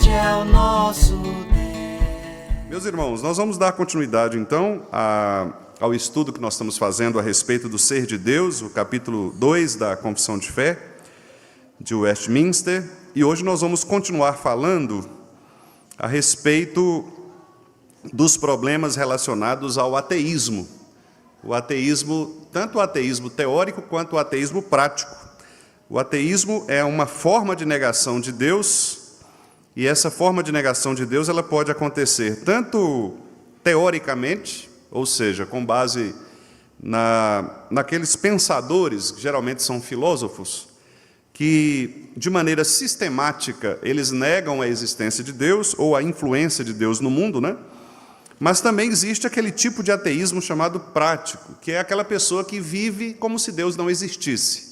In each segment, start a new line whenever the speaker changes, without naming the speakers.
forte é o nosso Deus.
Meus irmãos, nós vamos dar continuidade então ao estudo que nós estamos fazendo a respeito do ser de Deus, o capítulo 2 da Confissão de Fé de Westminster, e hoje nós vamos continuar falando a respeito dos problemas relacionados ao ateísmo. O ateísmo, tanto o ateísmo teórico quanto o ateísmo prático. O ateísmo é uma forma de negação de Deus, e essa forma de negação de Deus ela pode acontecer tanto teoricamente, ou seja, com base naqueles pensadores, que geralmente são filósofos, que de maneira sistemática eles negam a existência de Deus ou a influência de Deus no mundo, né? Mas também existe aquele tipo de ateísmo chamado prático, que é aquela pessoa que vive como se Deus não existisse.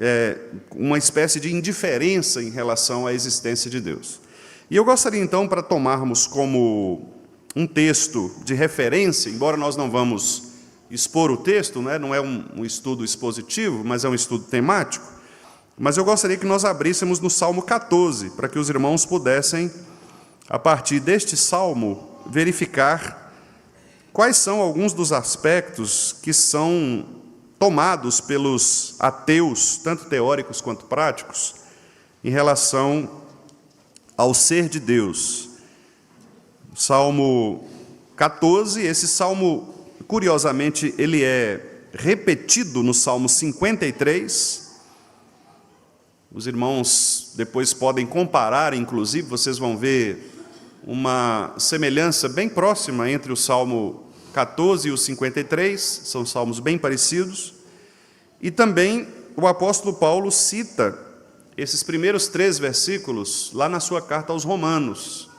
É uma espécie de indiferença em relação à existência de Deus. E eu gostaria então, para tomarmos como um texto de referência, embora nós não vamos expor o texto, né? Não é um estudo expositivo, mas é um estudo temático, mas eu gostaria que nós abríssemos no Salmo 14, para que os irmãos pudessem, a partir deste Salmo, verificar quais são alguns dos aspectos que são tomados pelos ateus, tanto teóricos quanto práticos, em relação ao ser de Deus. Salmo 14, esse salmo, curiosamente, ele é repetido no Salmo 53. Os irmãos depois podem comparar, inclusive, vocês vão ver uma semelhança bem próxima entre o Salmo 14 e o 53, são salmos bem parecidos. E também o apóstolo Paulo cita esses primeiros 3 versículos lá na sua carta aos Romanos.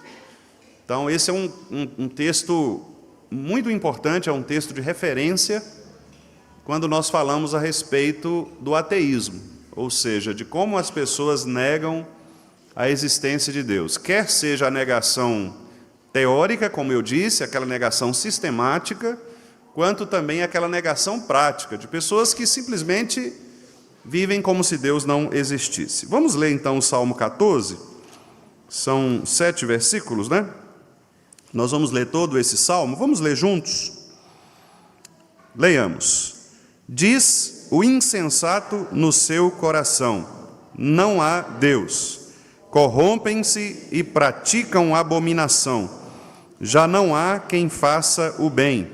Então, esse é um texto muito importante, é um texto de referência quando nós falamos a respeito do ateísmo, ou seja, de como as pessoas negam a existência de Deus, quer seja a negação teórica, como eu disse, aquela negação sistemática, quanto também aquela negação prática, de pessoas que simplesmente vivem como se Deus não existisse. Vamos ler então o Salmo 14, são 7 versículos, né? Nós vamos ler todo esse salmo, vamos ler juntos? Leiamos. Diz o insensato no seu coração: não há Deus. Corrompem-se e praticam abominação. Já não há quem faça o bem.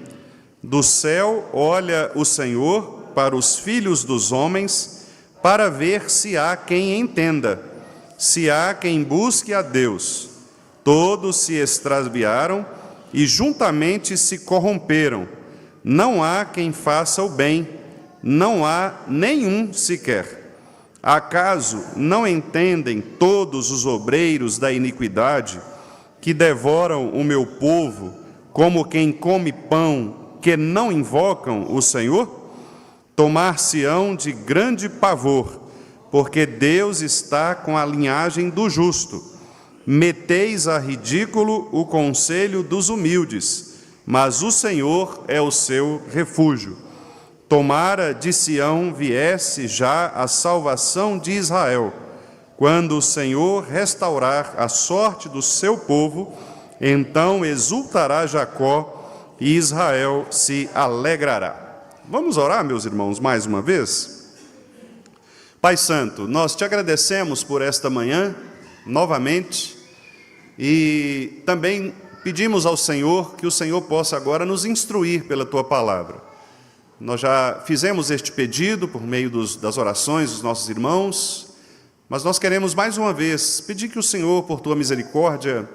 Do céu olha o Senhor para os filhos dos homens, para ver se há quem entenda, se há quem busque a Deus. Todos se extraviaram e juntamente se corromperam. Não há quem faça o bem, não há nenhum sequer. Acaso não entendem todos os obreiros da iniquidade, que devoram o meu povo, como quem come pão, que não invocam o Senhor? Tomar-se-ão de grande pavor, porque Deus está com a linhagem do justo. Meteis a ridículo o conselho dos humildes, mas o Senhor é o seu refúgio. Tomara de Sião viesse já a salvação de Israel. Quando o Senhor restaurar a sorte do seu povo, então exultará Jacó e Israel se alegrará. Vamos orar, meus irmãos, mais uma vez? Pai Santo, nós te agradecemos por esta manhã, novamente, e também pedimos ao Senhor que o Senhor possa agora nos instruir pela tua palavra. Nós já fizemos este pedido por meio das orações dos nossos irmãos, mas nós queremos mais uma vez pedir que o Senhor, por tua misericórdia,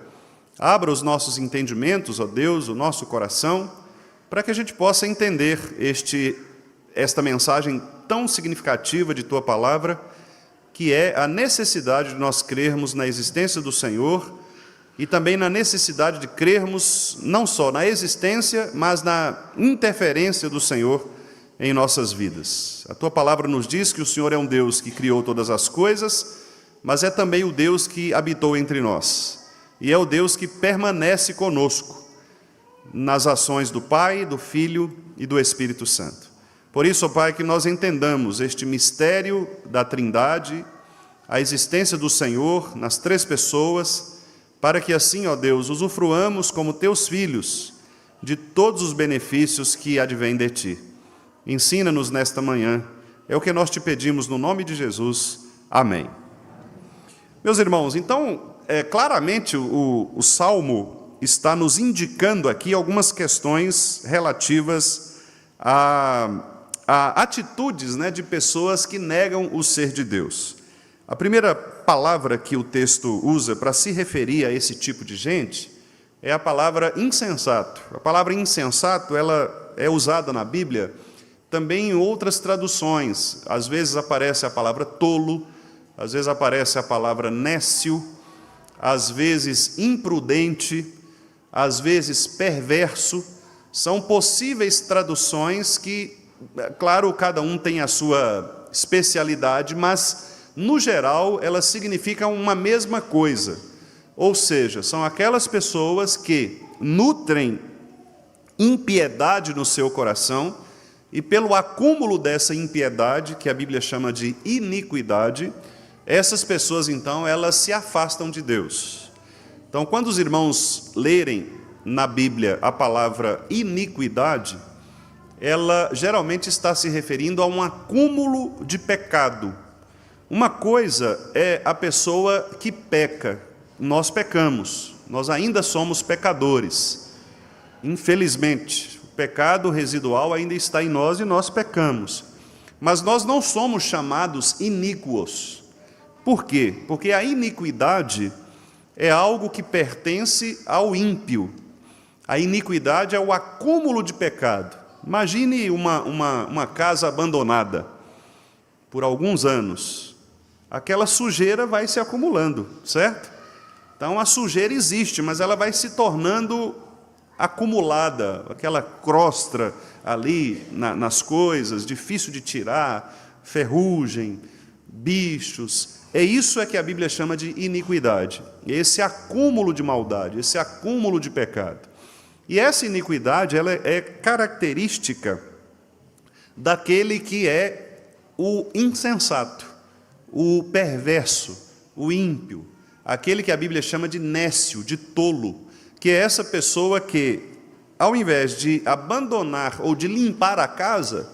abra os nossos entendimentos, ó Deus, o nosso coração, para que a gente possa entender esta mensagem tão significativa de tua palavra, que é a necessidade de nós crermos na existência do Senhor e também na necessidade de crermos não só na existência, mas na interferência do Senhor em nossas vidas. A tua palavra nos diz que o Senhor é um Deus que criou todas as coisas, mas é também o Deus que habitou entre nós. E é o Deus que permanece conosco nas ações do Pai, do Filho e do Espírito Santo. Por isso, ó Pai, que nós entendamos este mistério da Trindade, a existência do Senhor nas 3 pessoas, para que assim, ó Deus, usufruamos como teus filhos de todos os benefícios que advêm de ti. Ensina-nos nesta manhã, é o que nós te pedimos no nome de Jesus. Amém. Meus irmãos, então, claramente o Salmo está nos indicando aqui algumas questões relativas a atitudes, né, de pessoas que negam o ser de Deus. A primeira palavra que o texto usa para se referir a esse tipo de gente é a palavra insensato. A palavra insensato, ela é usada na Bíblia também em outras traduções. Às vezes aparece a palavra tolo, às vezes aparece a palavra nécio, às vezes imprudente, às vezes perverso. São possíveis traduções que, claro, cada um tem a sua especialidade, mas, no geral, elas significam uma mesma coisa. Ou seja, são aquelas pessoas que nutrem impiedade no seu coração e, pelo acúmulo dessa impiedade, que a Bíblia chama de iniquidade, essas pessoas, então, elas se afastam de Deus. Então, quando os irmãos lerem na Bíblia a palavra iniquidade, ela geralmente está se referindo a um acúmulo de pecado. Uma coisa é a pessoa que peca. Nós pecamos, nós ainda somos pecadores. Infelizmente, o pecado residual ainda está em nós e nós pecamos. Mas nós não somos chamados iníquos. Por quê? Porque a iniquidade é algo que pertence ao ímpio. A iniquidade é o acúmulo de pecado. Imagine uma casa abandonada por alguns anos. Aquela sujeira vai se acumulando, certo? Então, a sujeira existe, mas ela vai se tornando acumulada, aquela crostra ali nas coisas, difícil de tirar, ferrugem, bichos. É isso que a Bíblia chama de iniquidade. Esse acúmulo de maldade, esse acúmulo de pecado. E essa iniquidade, ela é característica daquele que é o insensato, o perverso, o ímpio, aquele que a Bíblia chama de nécio, de tolo, que é essa pessoa que, ao invés de abandonar ou de limpar a casa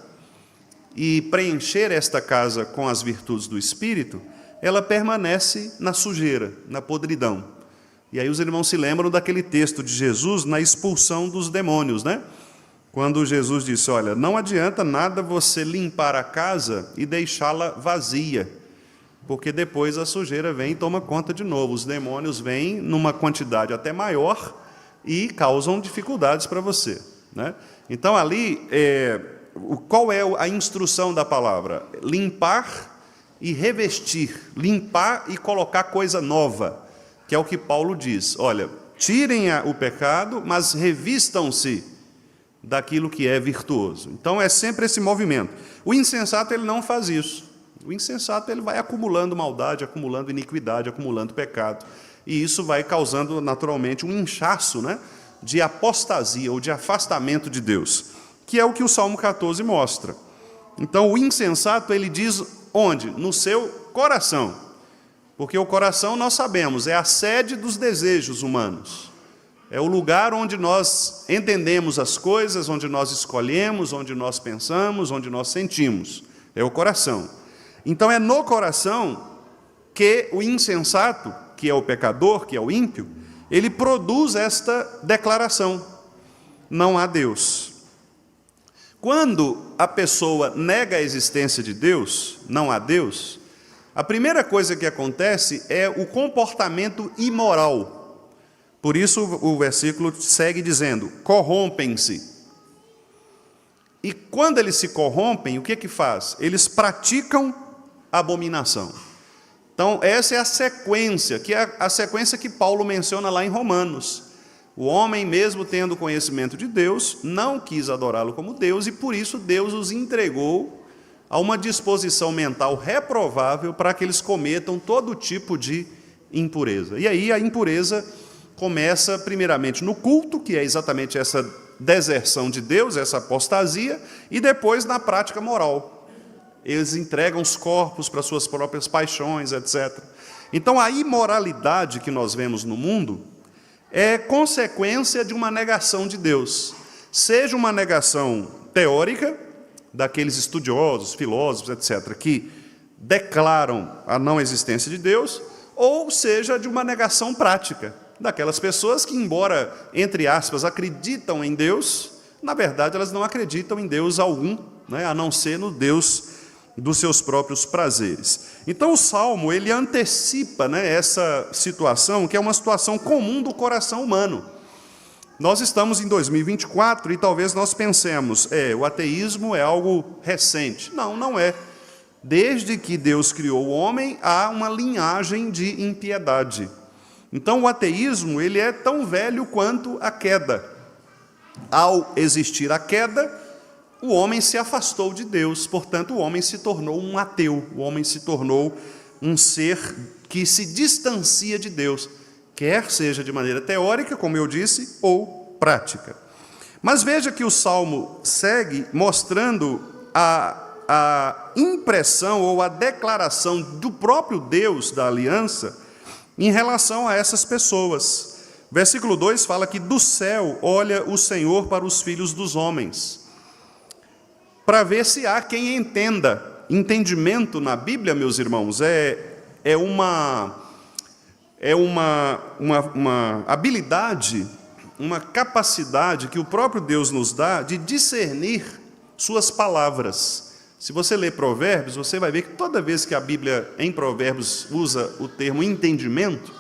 e preencher esta casa com as virtudes do Espírito, ela permanece na sujeira, na podridão. E aí os irmãos se lembram daquele texto de Jesus na expulsão dos demônios, né? Quando Jesus disse, olha, não adianta nada você limpar a casa e deixá-la vazia, porque depois a sujeira vem e toma conta de novo. Os demônios vêm numa quantidade até maior e causam dificuldades para você, né? Então ali, qual é a instrução da palavra? Limpar e revestir, limpar e colocar coisa nova, que é o que Paulo diz. Olha, tirem o pecado, mas revistam-se daquilo que é virtuoso. Então é sempre esse movimento. O insensato, ele não faz isso. O insensato, ele vai acumulando maldade, acumulando iniquidade, acumulando pecado. E isso vai causando, naturalmente, um inchaço, né, de apostasia ou de afastamento de Deus, que é o que o Salmo 14 mostra. Então, o insensato, ele diz onde? No seu coração. Porque o coração, nós sabemos, é a sede dos desejos humanos. É o lugar onde nós entendemos as coisas, onde nós escolhemos, onde nós pensamos, onde nós sentimos. É o coração. Então, é no coração que o insensato, que é o pecador, que é o ímpio, ele produz esta declaração: não há Deus. Quando a pessoa nega a existência de Deus, não há Deus, a primeira coisa que acontece é o comportamento imoral. Por isso o versículo segue dizendo, corrompem-se. E quando eles se corrompem, o que faz? Eles praticam abominação. Então, essa é a sequência, que é a sequência que Paulo menciona lá em Romanos. O homem, mesmo tendo conhecimento de Deus, não quis adorá-lo como Deus, e por isso Deus os entregou a uma disposição mental reprovável para que eles cometam todo tipo de impureza. E aí a impureza começa primeiramente no culto, que é exatamente essa deserção de Deus, essa apostasia, e depois na prática moral. Eles entregam os corpos para suas próprias paixões, etc. Então, a imoralidade que nós vemos no mundo é consequência de uma negação de Deus. Seja uma negação teórica, daqueles estudiosos, filósofos, etc., que declaram a não existência de Deus, ou seja, de uma negação prática, daquelas pessoas que, embora, entre aspas, acreditam em Deus, na verdade, elas não acreditam em Deus algum, né, a não ser no Deus dos seus próprios prazeres. Então, o Salmo, ele antecipa, né, essa situação, que é uma situação comum do coração humano. Nós estamos em 2024 e talvez nós pensemos, o ateísmo é algo recente. Não, não é. Desde que Deus criou o homem, há uma linhagem de impiedade. Então, o ateísmo, ele é tão velho quanto a queda. Ao existir a queda, o homem se afastou de Deus, portanto, o homem se tornou um ateu, o homem se tornou um ser que se distancia de Deus, quer seja de maneira teórica, como eu disse, ou prática. Mas veja que o Salmo segue mostrando a impressão ou a declaração do próprio Deus da aliança em relação a essas pessoas. Versículo 2 fala que do céu olha o Senhor para os filhos dos homens, para ver se há quem entenda. Entendimento na Bíblia, meus irmãos, é uma habilidade, uma capacidade que o próprio Deus nos dá de discernir suas palavras. Se você ler Provérbios, você vai ver que toda vez que a Bíblia, em Provérbios, usa o termo entendimento,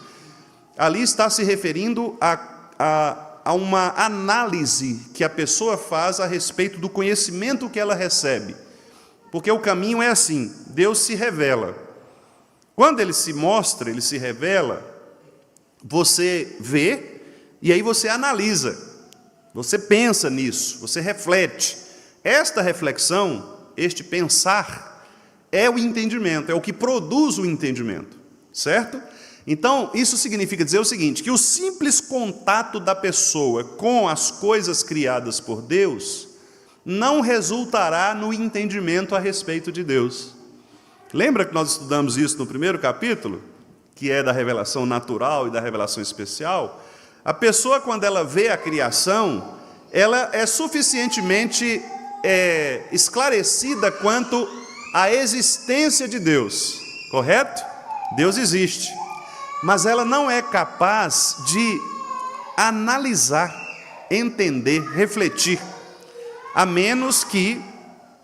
ali está se referindo a uma análise que a pessoa faz a respeito do conhecimento que ela recebe. Porque o caminho é assim, Deus se revela. Quando Ele se mostra, Ele se revela, você vê e aí você analisa, você pensa nisso, você reflete. Esta reflexão, este pensar, é o entendimento, é o que produz o entendimento, certo? Então, isso significa dizer o seguinte, que o simples contato da pessoa com as coisas criadas por Deus não resultará no entendimento a respeito de Deus. Lembra que nós estudamos isso no primeiro capítulo, que é da revelação natural e da revelação especial? A pessoa, quando ela vê a criação, ela é suficientemente esclarecida quanto à existência de Deus, correto? Deus existe, mas ela não é capaz de analisar, entender, refletir, a menos que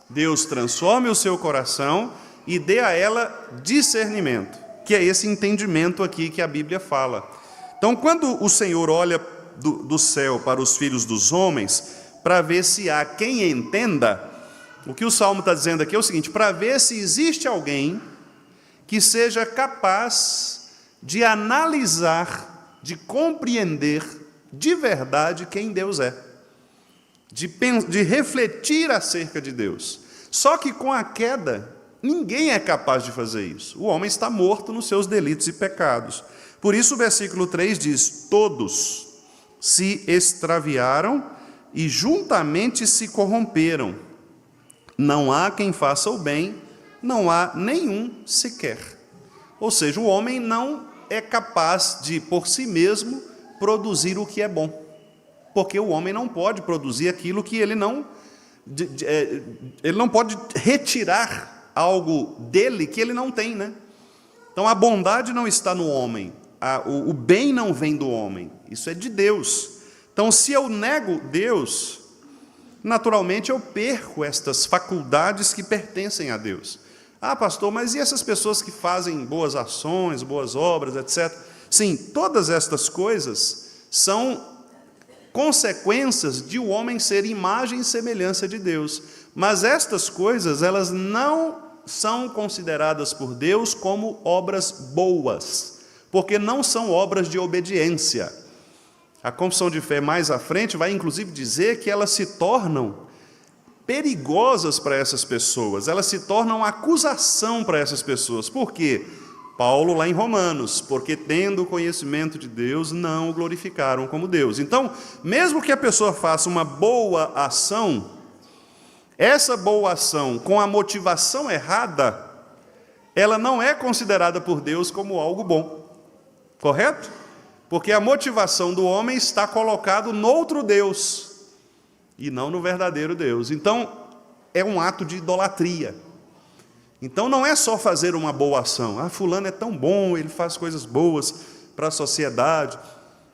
Deus transforme o seu coração e dê a ela discernimento, que é esse entendimento aqui que a Bíblia fala. Então, quando o Senhor olha do céu para os filhos dos homens, para ver se há quem entenda, o que o Salmo está dizendo aqui é o seguinte, para ver se existe alguém que seja capaz de analisar, de compreender de verdade quem Deus é, de refletir acerca de Deus. Só que com a queda, ninguém é capaz de fazer isso. O homem está morto nos seus delitos e pecados. Por isso o versículo 3 diz, todos se extraviaram e juntamente se corromperam. Não há quem faça o bem, não há nenhum sequer. Ou seja, o homem não é capaz de, por si mesmo, produzir o que é bom. Porque o homem não pode produzir aquilo que ele não pode retirar algo dele que ele não tem, né? Então a bondade não está no homem, o bem não vem do homem, isso é de Deus. Então, se eu nego Deus, naturalmente eu perco estas faculdades que pertencem a Deus. Ah, pastor, mas e essas pessoas que fazem boas ações, boas obras, etc.? Sim, todas estas coisas são consequências de o homem ser imagem e semelhança de Deus. Mas estas coisas, elas não são consideradas por Deus como obras boas, porque não são obras de obediência. A confissão de fé mais à frente vai inclusive dizer que elas se tornam perigosas para essas pessoas, elas se tornam acusação para essas pessoas. Por quê? Paulo lá em Romanos, porque tendo o conhecimento de Deus, não o glorificaram como Deus. Então, mesmo que a pessoa faça uma boa ação, essa boa ação com a motivação errada, ela não é considerada por Deus como algo bom. Correto? Porque a motivação do homem está colocado noutro Deus e não no verdadeiro Deus. Então, é um ato de idolatria. Então, não é só fazer uma boa ação. Ah, fulano é tão bom, ele faz coisas boas para a sociedade.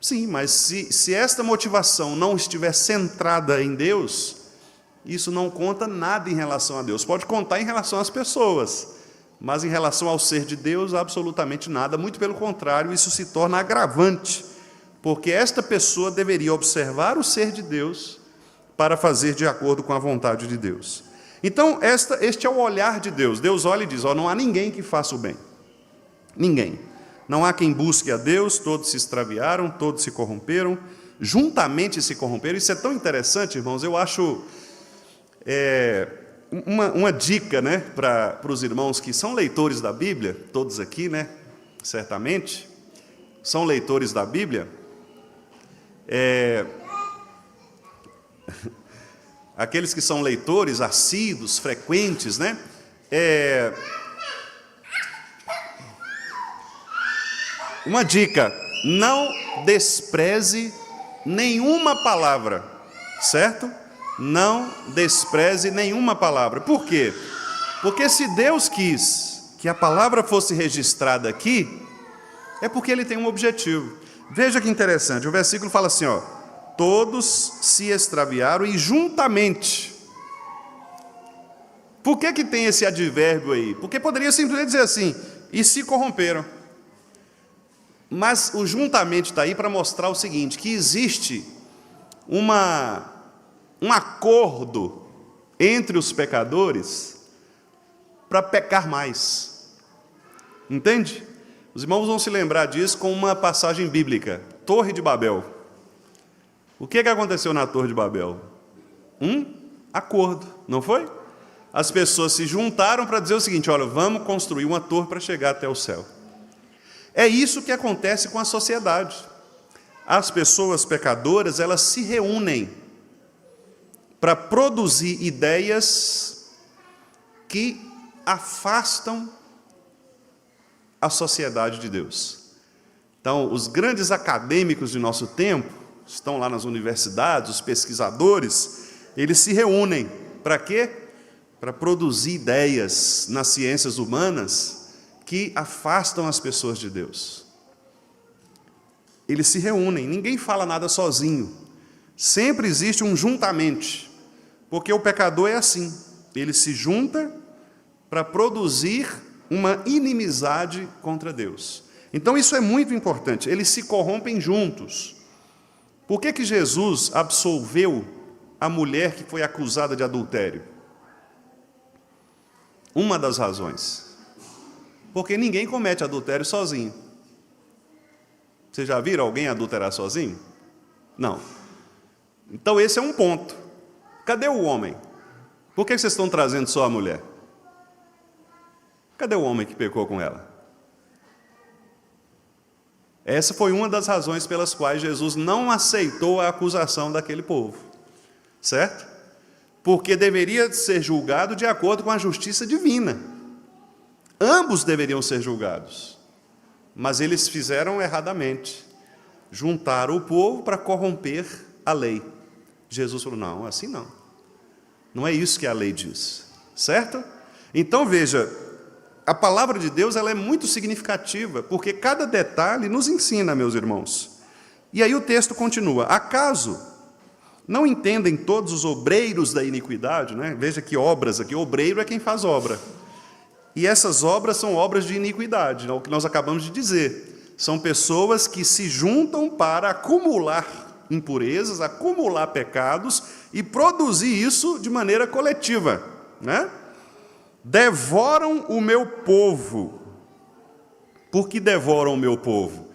Sim, mas se esta motivação não estiver centrada em Deus, isso não conta nada em relação a Deus. Pode contar em relação às pessoas, mas em relação ao ser de Deus, absolutamente nada. Muito pelo contrário, isso se torna agravante, porque esta pessoa deveria observar o ser de Deus para fazer de acordo com a vontade de Deus. Então, este é o olhar de Deus. Deus olha e diz, não há ninguém que faça o bem. Ninguém. Não há quem busque a Deus, todos se extraviaram, todos se corromperam, juntamente se corromperam. Isso é tão interessante, irmãos, eu acho uma dica, né, para os irmãos que são leitores da Bíblia, todos aqui, né, certamente, são leitores da Bíblia. Aqueles que são leitores assíduos, frequentes, né, uma dica: não despreze nenhuma palavra, certo? Não despreze nenhuma palavra. Por quê? Porque se Deus quis que a palavra fosse registrada aqui, é porque Ele tem um objetivo. Veja que interessante, o versículo fala assim, todos se extraviaram e juntamente. Por que tem esse advérbio aí? Porque poderia simplesmente dizer assim, e se corromperam. Mas o juntamente está aí para mostrar o seguinte, que existe um acordo entre os pecadores para pecar mais. Entende? Os irmãos vão se lembrar disso com uma passagem bíblica, Torre de Babel. O que aconteceu na Torre de Babel? Acordo, não foi? As pessoas se juntaram para dizer o seguinte, olha, vamos construir uma torre para chegar até o céu. É isso que acontece com a sociedade. As pessoas pecadoras, elas se reúnem para produzir ideias que afastam a sociedade de Deus. Então, os grandes acadêmicos de nosso tempo, estão lá nas universidades, os pesquisadores, eles se reúnem. Para quê? Para produzir ideias nas ciências humanas que afastam as pessoas de Deus. Eles se reúnem, ninguém fala nada sozinho. Sempre existe um juntamente, porque o pecador é assim, ele se junta para produzir uma inimizade contra Deus. Então isso é muito importante, eles se corrompem juntos. Por que Jesus absolveu a mulher que foi acusada de adultério? Uma das razões. Porque ninguém comete adultério sozinho. Vocês já viram alguém adulterar sozinho? Não. Então esse é um ponto. Cadê o homem? Por que vocês estão trazendo só a mulher? Cadê o homem que pecou com ela? Essa foi uma das razões pelas quais Jesus não aceitou a acusação daquele povo. Certo? Porque deveria ser julgado de acordo com a justiça divina. Ambos deveriam ser julgados. Mas eles fizeram erradamente. Juntaram o povo para corromper a lei. Jesus falou, não, assim não. Não é isso que a lei diz. Certo? Então veja, a palavra de Deus ela é muito significativa, porque cada detalhe nos ensina, meus irmãos. E aí o texto continua. Acaso não entendem todos os obreiros da iniquidade? Né? Veja que obras aqui. Obreiro é quem faz obra. E essas obras são obras de iniquidade, é o que nós acabamos de dizer. São pessoas que se juntam para acumular impurezas, acumular pecados e produzir isso de maneira coletiva. Né? Devoram o meu povo. Por que devoram o meu povo?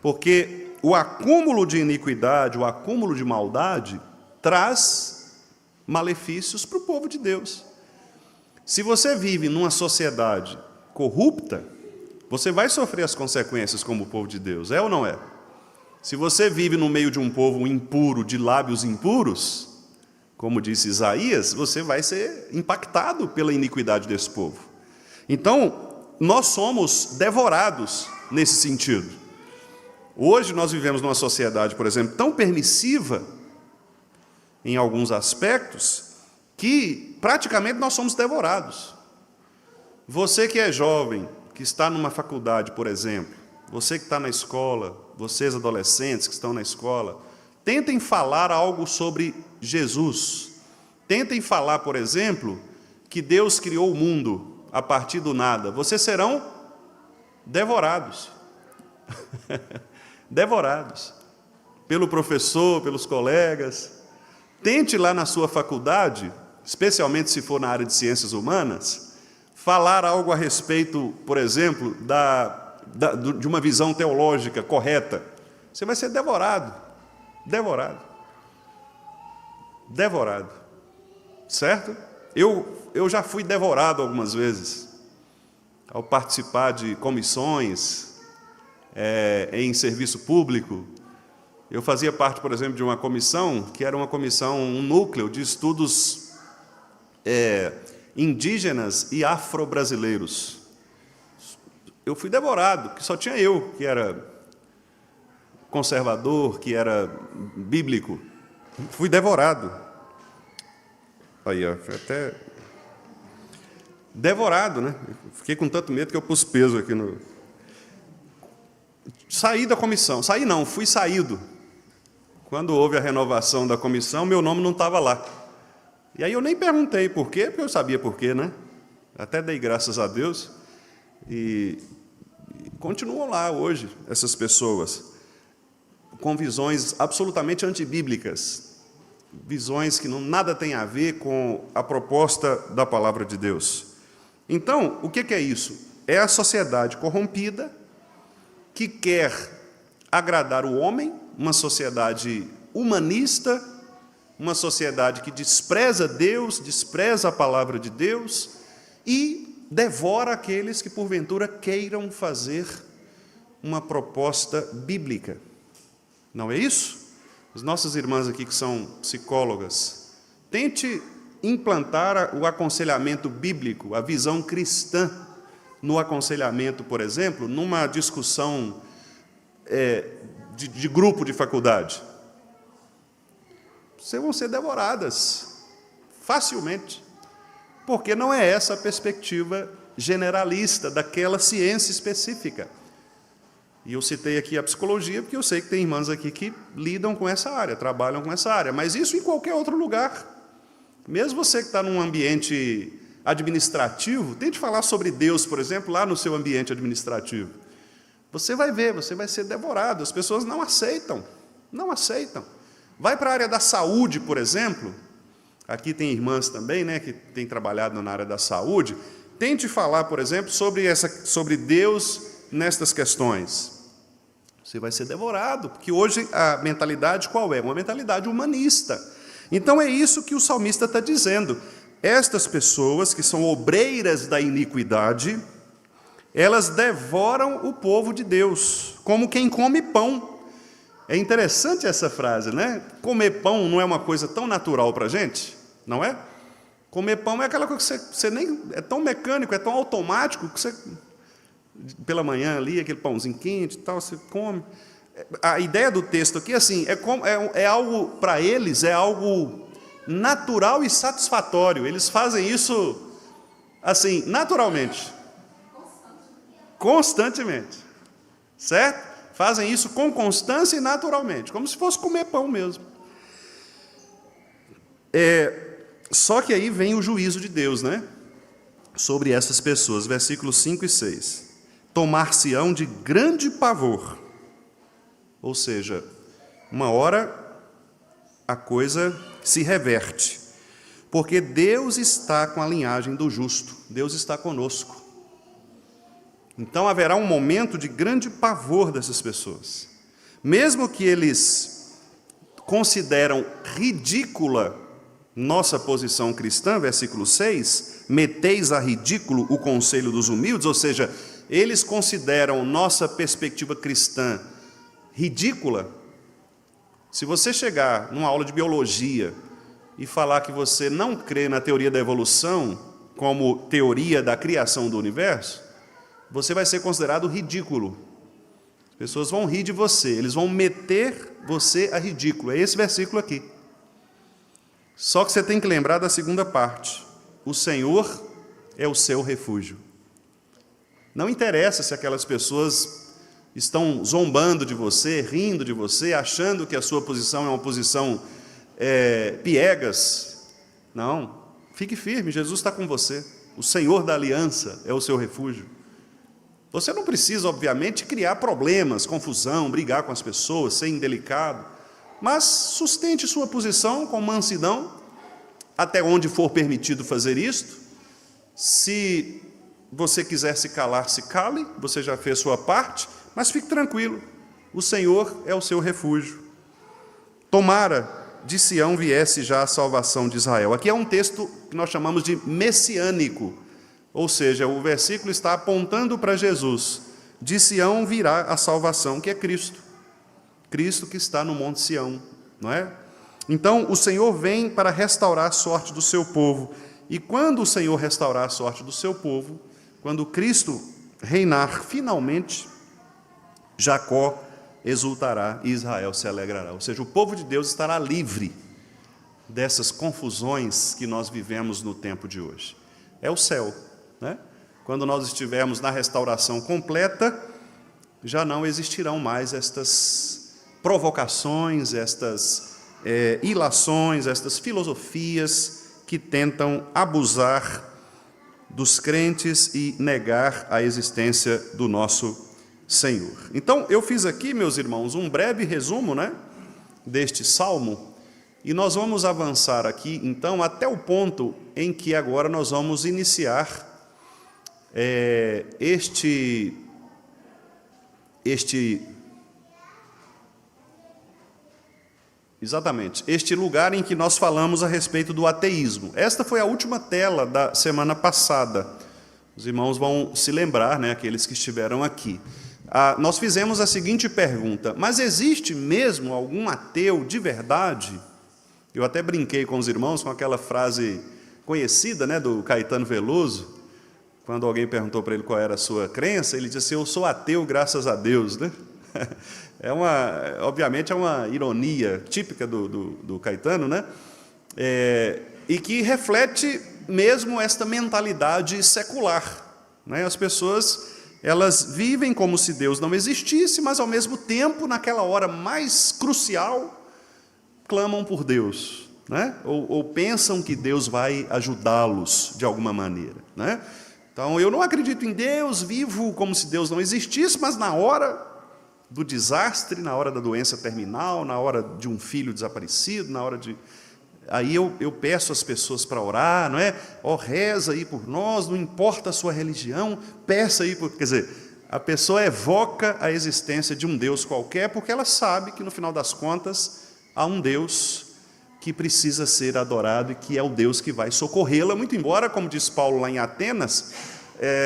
Porque o acúmulo de iniquidade, o acúmulo de maldade, traz malefícios para o povo de Deus. Se você vive numa sociedade corrupta, você vai sofrer as consequências como o povo de Deus, é ou não é? Se você vive no meio de um povo impuro, de lábios impuros, como disse Isaías, você vai ser impactado pela iniquidade desse povo. Então, nós somos devorados nesse sentido. Hoje nós vivemos numa sociedade, por exemplo, tão permissiva em alguns aspectos, que praticamente nós somos devorados. Você que é jovem, que está numa faculdade, por exemplo, você que está na escola, vocês adolescentes que estão na escola, tentem falar algo sobre Jesus. Tentem falar, por exemplo, que Deus criou o mundo a partir do nada. Vocês serão devorados. Devorados. Pelo professor, pelos colegas. Tente lá na sua faculdade, especialmente se for na área de ciências humanas, falar algo a respeito, por exemplo, de uma visão teológica correta. Você vai ser devorado. Devorado. Devorado. Certo? Eu já fui devorado algumas vezes, ao participar de comissões em serviço público. Eu fazia parte, por exemplo, de uma comissão, que era uma comissão, um núcleo de estudos indígenas e afro-brasileiros. Eu fui devorado, que só tinha eu, que era conservador, que era bíblico. Fui devorado. Aí, ó, até devorado, né? Fiquei com tanto medo que eu pus peso aqui no... Saí da comissão. Saí não, fui saído. Quando houve a renovação da comissão, meu nome não estava lá. E aí eu nem perguntei por quê, porque eu sabia por quê, né? Até dei graças a Deus. E continuam lá hoje, essas pessoas, com visões absolutamente antibíblicas, visões que nada têm a ver com a proposta da palavra de Deus. Então, o que é isso? É a sociedade corrompida que quer agradar o homem, uma sociedade humanista, uma sociedade que despreza Deus, despreza a palavra de Deus e devora aqueles que, porventura, queiram fazer uma proposta bíblica. Não é isso? As nossas irmãs aqui que são psicólogas, tente implantar o aconselhamento bíblico, a visão cristã no aconselhamento, por exemplo, numa discussão de grupo de faculdade. Vocês vão ser devoradas facilmente, porque não é essa a perspectiva generalista daquela ciência específica. E eu citei aqui a psicologia, porque eu sei que tem irmãs aqui que lidam com essa área, trabalham com essa área, mas isso em qualquer outro lugar. Mesmo você que está num ambiente administrativo, tente falar sobre Deus, por exemplo, lá no seu ambiente administrativo. Você vai ver, você vai ser devorado. As pessoas não aceitam, não aceitam. Vai para a área da saúde, por exemplo. Aqui tem irmãs também, né, que têm trabalhado na área da saúde. Tente falar, por exemplo, sobre Deus nestas questões. Você vai ser devorado, porque hoje a mentalidade qual é? Uma mentalidade humanista. Então é isso que o salmista está dizendo. Estas pessoas que são obreiras da iniquidade, elas devoram o povo de Deus, como quem come pão. É interessante essa frase, né? Comer pão não é uma coisa tão natural para a gente, não é? Comer pão é aquela coisa que você nem... É tão mecânico, é tão automático, que você... Pela manhã ali, aquele pãozinho quente e tal, você come. A ideia do texto aqui, assim, é algo, para eles, é algo natural e satisfatório. Eles fazem isso, assim, naturalmente. Constantemente. Certo? Fazem isso com constância e naturalmente, como se fosse comer pão mesmo. Só que aí vem o juízo de Deus, né? Sobre essas pessoas, versículos 5 e 6. Tomar-se-ão de grande pavor. Ou seja, uma hora a coisa se reverte. Porque Deus está com a linhagem do justo. Deus está conosco. Então haverá um momento de grande pavor dessas pessoas. Mesmo que eles consideram ridícula nossa posição cristã, versículo 6, meteis a ridículo o conselho dos humildes, ou seja, eles consideram nossa perspectiva cristã ridícula. Se você chegar numa aula de biologia e falar que você não crê na teoria da evolução como teoria da criação do universo, você vai ser considerado ridículo. As pessoas vão rir de você, eles vão meter você a ridículo. É esse versículo aqui. Só que você tem que lembrar da segunda parte. O Senhor é o seu refúgio. Não interessa se aquelas pessoas estão zombando de você, rindo de você, achando que a sua posição é uma posição piegas. Não, fique firme, Jesus está com você. O Senhor da aliança é o seu refúgio. Você não precisa, obviamente, criar problemas, confusão, brigar com as pessoas, ser indelicado, mas sustente sua posição com mansidão, até onde for permitido fazer isto. Se você quiser se calar, se cale, você já fez sua parte, mas fique tranquilo, o Senhor é o seu refúgio. Tomara de Sião viesse já a salvação de Israel. Aqui é um texto que nós chamamos de messiânico, ou seja, o versículo está apontando para Jesus. De Sião virá a salvação, que é Cristo. Cristo que está no Monte Sião, não é? Então, o Senhor vem para restaurar a sorte do seu povo. E quando o Senhor restaurar a sorte do seu povo, quando Cristo reinar finalmente, Jacó exultará e Israel se alegrará. Ou seja, o povo de Deus estará livre dessas confusões que nós vivemos no tempo de hoje. É o céu, né? Quando nós estivermos na restauração completa, já não existirão mais estas provocações, estas ilações, estas filosofias que tentam abusar dos crentes e negar a existência do nosso Senhor. Então, eu fiz aqui, meus irmãos, um breve resumo, né, deste salmo, e nós vamos avançar aqui, então, até o ponto em que agora nós vamos iniciar este lugar em que nós falamos a respeito do ateísmo. Esta foi a última tela da semana passada. Os irmãos vão se lembrar, né, aqueles que estiveram aqui. Nós fizemos a seguinte pergunta: mas existe mesmo algum ateu de verdade? Eu até brinquei com os irmãos com aquela frase conhecida, né, do Caetano Veloso, quando alguém perguntou para ele qual era a sua crença, ele disse: eu sou ateu, graças a Deus, né? Obviamente é uma ironia típica do Caetano, né? E que reflete mesmo esta mentalidade secular, né? As pessoas, elas vivem como se Deus não existisse, mas ao mesmo tempo, naquela hora mais crucial, clamam por Deus, né? Ou pensam que Deus vai ajudá-los de alguma maneira, né? Então, eu não acredito em Deus, vivo como se Deus não existisse, mas na hora do desastre, na hora da doença terminal, na hora de um filho desaparecido, na hora de... Aí eu peço às pessoas para orar, não é? Reza aí por nós, não importa a sua religião, peça aí por... Quer dizer, a pessoa evoca a existência de um Deus qualquer, porque ela sabe que, no final das contas, há um Deus que precisa ser adorado e que é o Deus que vai socorrê-la, muito embora, como diz Paulo lá em Atenas,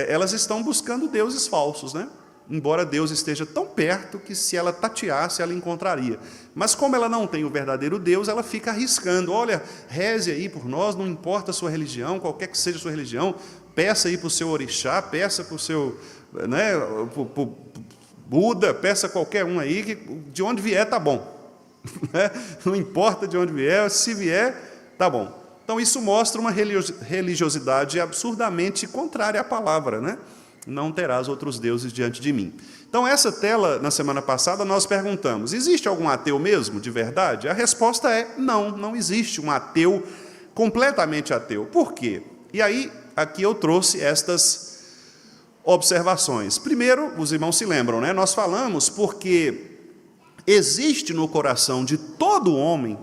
elas estão buscando deuses falsos, né? Embora Deus esteja tão perto que, se ela tateasse, ela encontraria. Mas como ela não tem o verdadeiro Deus, ela fica arriscando: olha, reze aí por nós, não importa a sua religião, qualquer que seja a sua religião, peça aí para o seu orixá, peça para o seu, né, pro Buda, peça qualquer um aí, que de onde vier está bom. Não importa de onde vier, se vier, está bom. Então, isso mostra uma religiosidade absurdamente contrária à palavra, né? Não terás outros deuses diante de mim. Então, essa tela, na semana passada, nós perguntamos: existe algum ateu mesmo, de verdade? A resposta é não, não existe um ateu completamente ateu. Por quê? E aí, aqui eu trouxe estas observações. Primeiro, os irmãos se lembram, né? Nós falamos porque existe no coração de todo homem,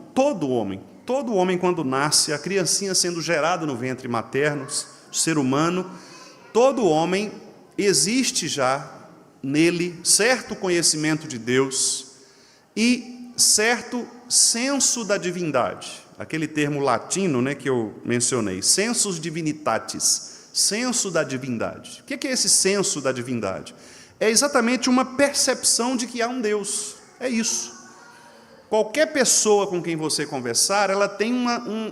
quando nasce, a criancinha sendo gerada no ventre materno, o ser humano, todo homem, existe já nele certo conhecimento de Deus e certo senso da divindade. Aquele termo latino, né, que eu mencionei, sensus divinitatis, senso da divindade. O que é esse senso da divindade? É exatamente uma percepção de que há um Deus. É isso. qualquer pessoa com quem você conversar, ela tem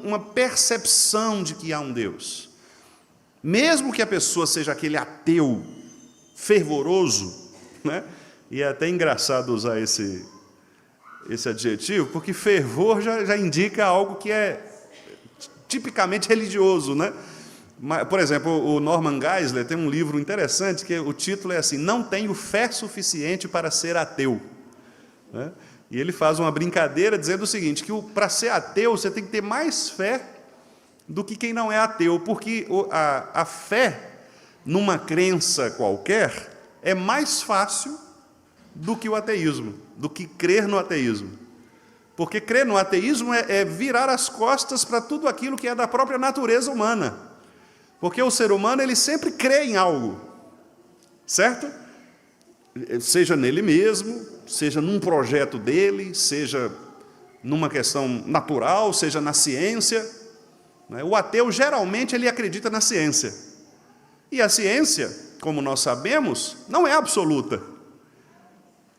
uma percepção de que há um Deus. Mesmo que a pessoa seja aquele ateu fervoroso, né? E é até engraçado usar esse adjetivo, porque fervor já indica algo que é tipicamente religioso, né? Por exemplo, o Norman Geisler tem um livro interessante, que o título é assim: Não tenho fé suficiente para ser ateu. Né? E ele faz uma brincadeira dizendo o seguinte, que para ser ateu você tem que ter mais fé do que quem não é ateu, porque a fé numa crença qualquer é mais fácil do que o ateísmo, do que crer no ateísmo. Porque crer no ateísmo é virar as costas para tudo aquilo que é da própria natureza humana. Porque o ser humano, ele sempre crê em algo, certo? Seja nele mesmo, seja num projeto dele, seja numa questão natural, seja na ciência. O ateu, geralmente, ele acredita na ciência. E a ciência, como nós sabemos, não é absoluta.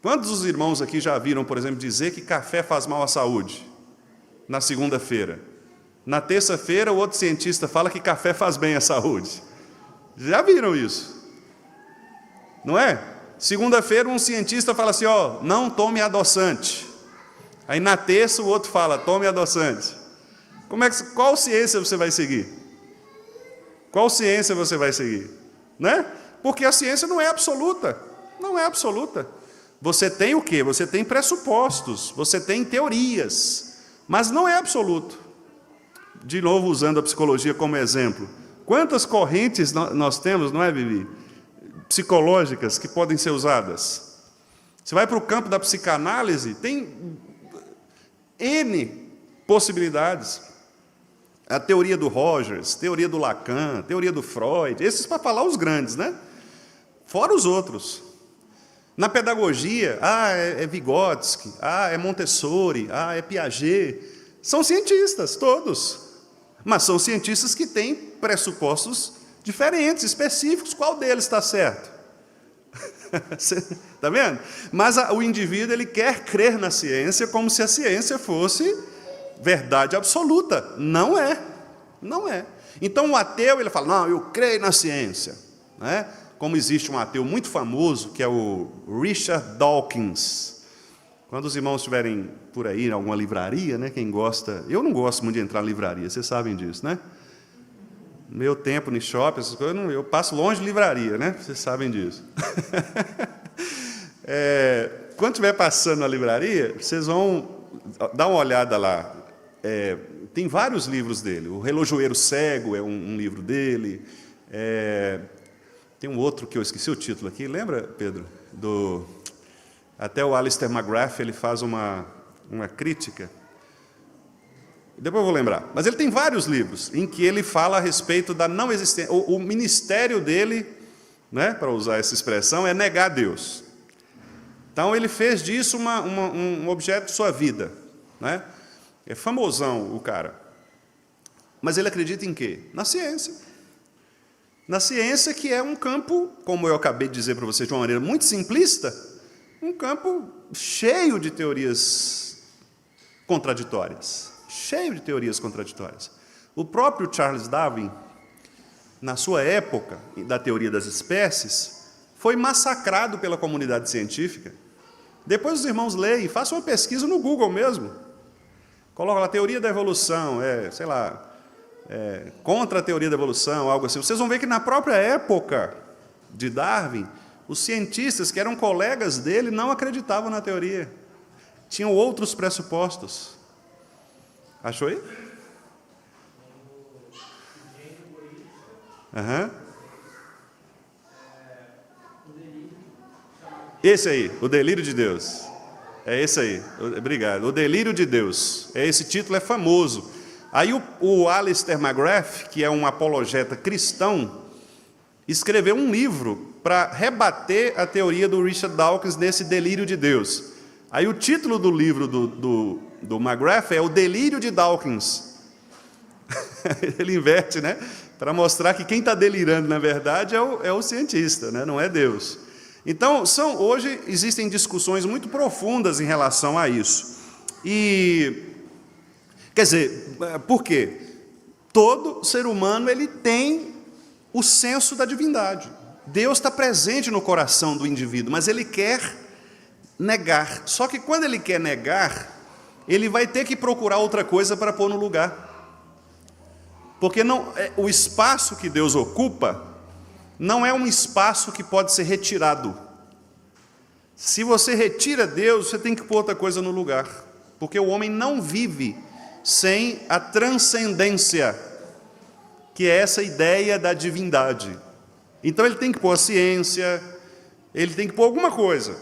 Quantos dos irmãos aqui já viram, por exemplo, dizer que café faz mal à saúde? Na segunda-feira. Na terça-feira, o outro cientista fala que café faz bem à saúde. Já viram isso? Não é? Segunda-feira, um cientista fala assim, não tome adoçante. Aí, na terça, o outro fala, tome adoçante. Qual ciência você vai seguir? Qual ciência você vai seguir? Né? Porque a ciência não é absoluta. Não é absoluta. Você tem o quê? Você tem pressupostos, você tem teorias, mas não é absoluto. De novo, usando a psicologia como exemplo. Quantas correntes nós temos, não é, Vivi? Psicológicas que podem ser usadas. Você vai para o campo da psicanálise, tem N possibilidades. A teoria do Rogers, teoria do Lacan, teoria do Freud, esses para falar os grandes, né? Fora os outros. Na pedagogia, é Vygotsky, é Montessori, é Piaget. São cientistas, todos. Mas são cientistas que têm pressupostos diferentes, específicos. Qual deles está certo? Está vendo? Mas o indivíduo, ele quer crer na ciência como se a ciência fosse verdade absoluta. Não é. Não é. Então, o ateu, ele fala, não, eu creio na ciência. Né? Como existe um ateu muito famoso, que é o Richard Dawkins. Quando os irmãos estiverem por aí, em alguma livraria, né, quem gosta... Eu não gosto muito de entrar em livraria, vocês sabem disso, né? Meu tempo no shopping, essas coisas, eu passo longe de livraria, né? Vocês sabem disso. Quando estiver passando na livraria, vocês vão dar uma olhada lá. Tem vários livros dele. O Relojoeiro Cego é um livro dele. Tem um outro que eu esqueci o título aqui. Lembra, Pedro? Até o Alistair McGrath, ele faz uma crítica. Depois eu vou lembrar. Mas ele tem vários livros em que ele fala a respeito da não existência. O ministério dele, né, para usar essa expressão, é negar Deus. Então, ele fez disso um objeto de sua vida. Né? É famosão o cara. Mas ele acredita em quê? Na ciência. Na ciência, que é um campo, como eu acabei de dizer para vocês de uma maneira muito simplista, um campo cheio de teorias contraditórias. Cheio de teorias contraditórias. O próprio Charles Darwin, na sua época, da teoria das espécies, foi massacrado pela comunidade científica. Depois os irmãos leem, façam uma pesquisa no Google mesmo. Coloca lá, teoria da evolução, contra a teoria da evolução, algo assim. Vocês vão ver que na própria época de Darwin, os cientistas que eram colegas dele não acreditavam na teoria. Tinham outros pressupostos. Achou aí? Esse aí, o delírio de Deus. É esse aí, obrigado. O delírio de Deus. Esse título é famoso. Aí o Alistair McGrath, que é um apologeta cristão, escreveu um livro para rebater a teoria do Richard Dawkins nesse delírio de Deus. Aí o título do livro do McGrath é O Delírio de Dawkins. Ele inverte, né? Para mostrar que quem está delirando, na verdade, é o cientista, né? Não é Deus. Então, hoje existem discussões muito profundas em relação a isso. E, quer dizer, por quê? Todo ser humano ele tem o senso da divindade. Deus está presente no coração do indivíduo, mas ele quer negar. Só que quando ele quer negar, ele vai ter que procurar outra coisa para pôr no lugar. Porque o espaço que Deus ocupa não é um espaço que pode ser retirado. Se você retira Deus, você tem que pôr outra coisa no lugar. Porque o homem não vive sem a transcendência, que é essa ideia da divindade. Então ele tem que pôr a ciência, ele tem que pôr alguma coisa.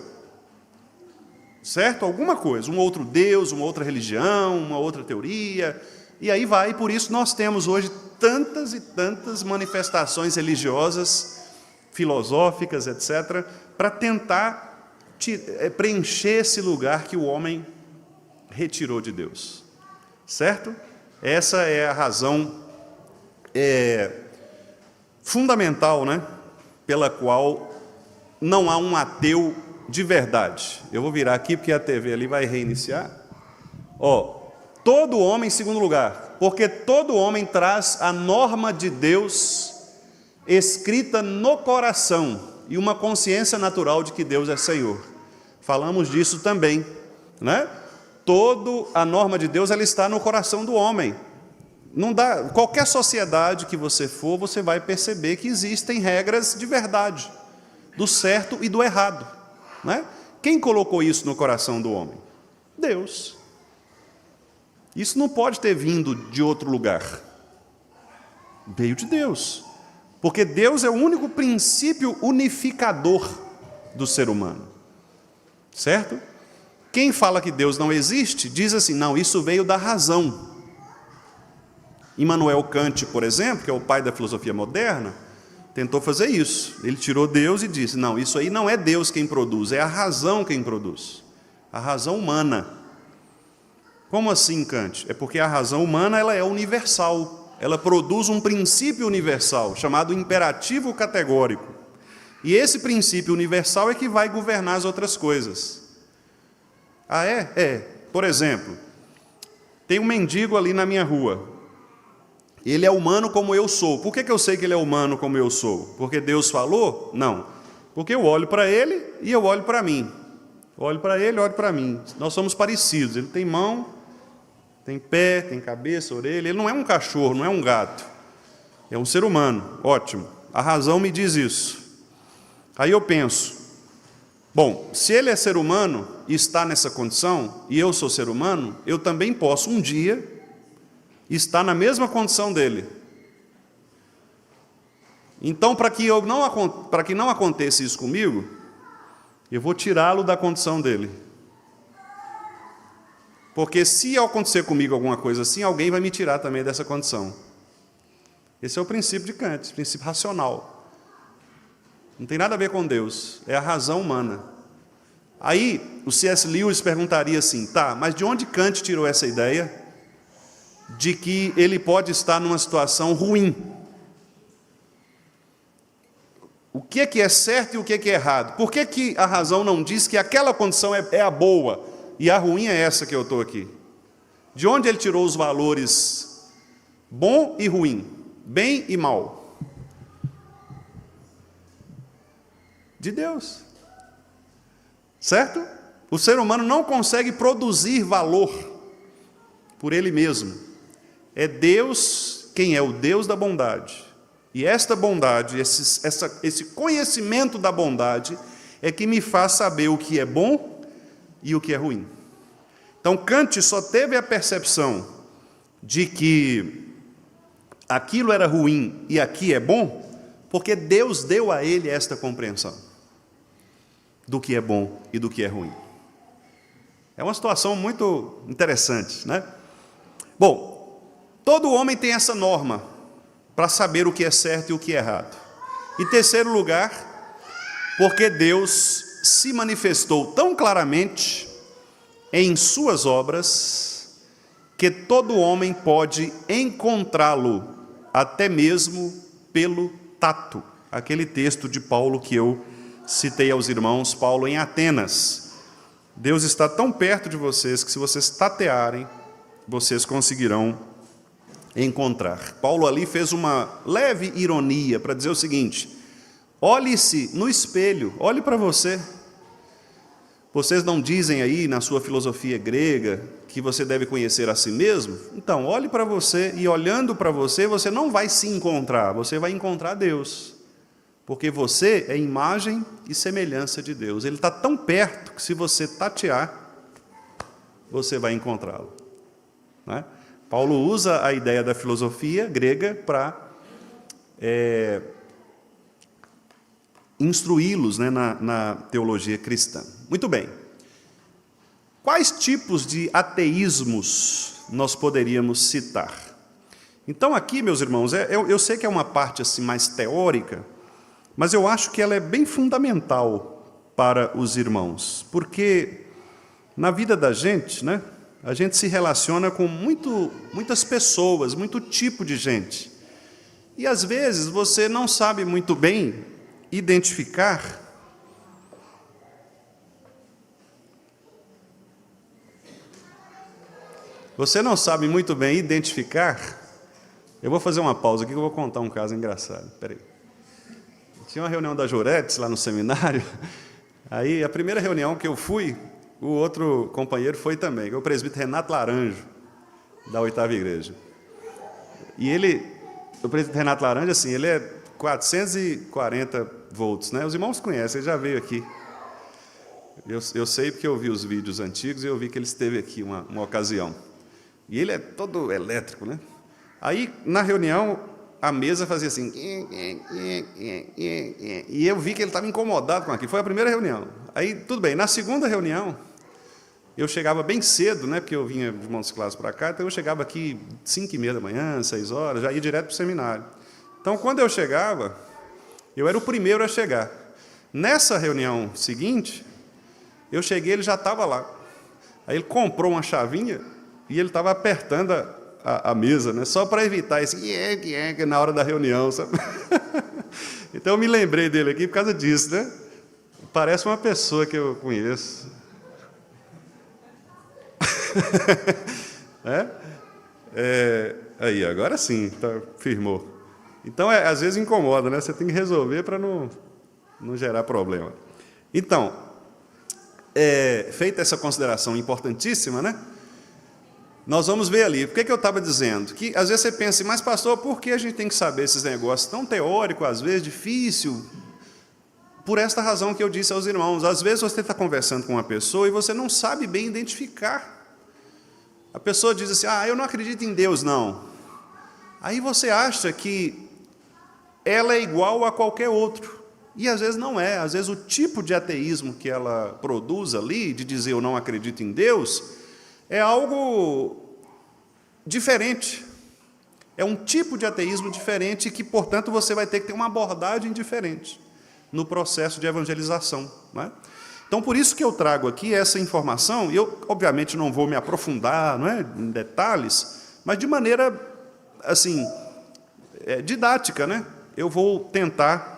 Certo? Alguma coisa. Um outro Deus, uma outra religião, uma outra teoria. E aí vai, por isso nós temos hoje tantas e tantas manifestações religiosas, filosóficas, etc., para tentar preencher esse lugar que o homem retirou de Deus. Certo? Essa é a razão fundamental, né, pela qual não há um ateu de verdade. Eu vou virar aqui porque a TV ali vai reiniciar. Todo homem, em segundo lugar, porque todo homem traz a norma de Deus escrita no coração e uma consciência natural de que Deus é Senhor. Falamos disso também, né? A norma de Deus ela está no coração do homem. Não dá, qualquer sociedade que você for, você vai perceber que existem regras de verdade, do certo e do errado, né? Quem colocou isso no coração do homem? Deus. Isso não pode ter vindo de outro lugar. Veio de Deus. Porque Deus é o único princípio unificador do ser humano. Certo? Quem fala que Deus não existe, diz assim, não, isso veio da razão. Immanuel Kant, por exemplo, que é o pai da filosofia moderna, tentou fazer isso. Ele tirou Deus e disse, não, isso aí não é Deus quem produz, é a razão quem produz. A razão humana. Como assim, Kant? É porque a razão humana ela é universal. Ela produz um princípio universal, chamado imperativo categórico. E esse princípio universal é que vai governar as outras coisas. Ah, é? É. Por exemplo, tem um mendigo ali na minha rua. Ele é humano como eu sou. Por que eu sei que ele é humano como eu sou? Porque Deus falou? Não. Porque eu olho para ele e eu olho para mim. Eu olho para ele, olho para mim. Nós somos parecidos. Ele tem mão, tem pé, tem cabeça, orelha. Ele não é um cachorro, não é um gato. É um ser humano. Ótimo. A razão me diz isso. Aí eu penso, bom, se ele é ser humano e está nessa condição, e eu sou ser humano, eu também posso um dia estar na mesma condição dele. Então, para que não aconteça isso comigo, eu vou tirá-lo da condição dele. Porque se acontecer comigo alguma coisa assim, alguém vai me tirar também dessa condição. Esse é o princípio de Kant, o princípio racional. Não tem nada a ver com Deus, é a razão humana. Aí, o C.S. Lewis perguntaria assim, tá, mas de onde Kant tirou essa ideia de que ele pode estar numa situação ruim? O que é certo e o que é errado? Por que a razão não diz que aquela condição é a boa e a ruim é essa que eu estou aqui? De onde ele tirou os valores bom e ruim, bem e mal? De Deus. Certo? O ser humano não consegue produzir valor por ele mesmo. É Deus quem é o Deus da bondade. E esta bondade, esse conhecimento da bondade, é que me faz saber o que é bom e o que é ruim. Então, Kant só teve a percepção de que aquilo era ruim e aqui é bom, porque Deus deu a ele esta compreensão do que é bom e do que é ruim. É uma situação muito interessante, né? Bom, todo homem tem essa norma para saber o que é certo e o que é errado. Em terceiro lugar, porque Deus se manifestou tão claramente em suas obras, que todo homem pode encontrá-lo, até mesmo pelo tato. Aquele texto de Paulo que eu citei aos irmãos, Paulo em Atenas. Deus está tão perto de vocês que, se vocês tatearem, vocês conseguirão encontrar. Paulo ali fez uma leve ironia para dizer o seguinte: olhe-se no espelho, olhe para você. Vocês não dizem aí na sua filosofia grega que você deve conhecer a si mesmo? Então, olhe para você, e olhando para você, você não vai se encontrar, você vai encontrar Deus. Porque você é imagem e semelhança de Deus. Ele está tão perto que, se você tatear, você vai encontrá-lo. Não é? Paulo usa a ideia da filosofia grega para instruí-los, né, na teologia cristã. Muito bem. Quais tipos de ateísmos nós poderíamos citar? Então, aqui, meus irmãos, eu sei que é uma parte assim mais teórica, mas eu acho que ela é bem fundamental para os irmãos, porque na vida da gente, né, a gente se relaciona com muitas pessoas, muito tipo de gente. E, às vezes, você não sabe muito bem identificar Eu vou fazer uma pausa aqui que eu vou contar um caso engraçado. Espera aí. Tinha uma reunião da Juretes lá no seminário. Aí, a primeira reunião que eu fui, o outro companheiro foi também, que é o presbítero Renato Laranjo, da 8ª Igreja. E o presbítero Renato Laranjo, assim, ele é 440 volts, né? Os irmãos conhecem, ele já veio aqui. Eu sei porque eu vi os vídeos antigos e eu vi que ele esteve aqui uma ocasião. E ele é todo elétrico, né? Aí, na reunião, a mesa fazia assim, e eu vi que ele estava incomodado com aquilo. Foi a primeira reunião. Aí, tudo bem, na segunda reunião, eu chegava bem cedo, né, porque eu vinha de Montes Claros para cá, então eu chegava aqui 5h30 da manhã, 6 horas, já ia direto para o seminário. Então, quando eu chegava, eu era o primeiro a chegar. Nessa reunião seguinte, eu cheguei, ele já estava lá. Aí ele comprou uma chavinha e ele estava apertando a mesa, né, só para evitar esse na hora da reunião, sabe? Então eu me lembrei dele aqui por causa disso, né? Parece uma pessoa que eu conheço. Aí, agora sim, firmou. Então, às vezes incomoda, né? Você tem que resolver para não gerar problema. Então, feita essa consideração importantíssima, né? Nós vamos ver ali, o que eu estava dizendo? Que às vezes você pensa, mas pastor, por que a gente tem que saber esses negócios tão teóricos, às vezes difícil? Por esta razão que eu disse aos irmãos, às vezes você está conversando com uma pessoa e você não sabe bem identificar. A pessoa diz assim, eu não acredito em Deus, não. Aí você acha que ela é igual a qualquer outro. E às vezes não é. Às vezes o tipo de ateísmo que ela produz ali, de dizer eu não acredito em Deus, é algo diferente. É um tipo de ateísmo diferente que, portanto, você vai ter que ter uma abordagem diferente no processo de evangelização, não é? Então, por isso que eu trago aqui essa informação, e eu, obviamente, não vou me aprofundar, não é, em detalhes, mas de maneira, assim, didática, né? Eu vou tentar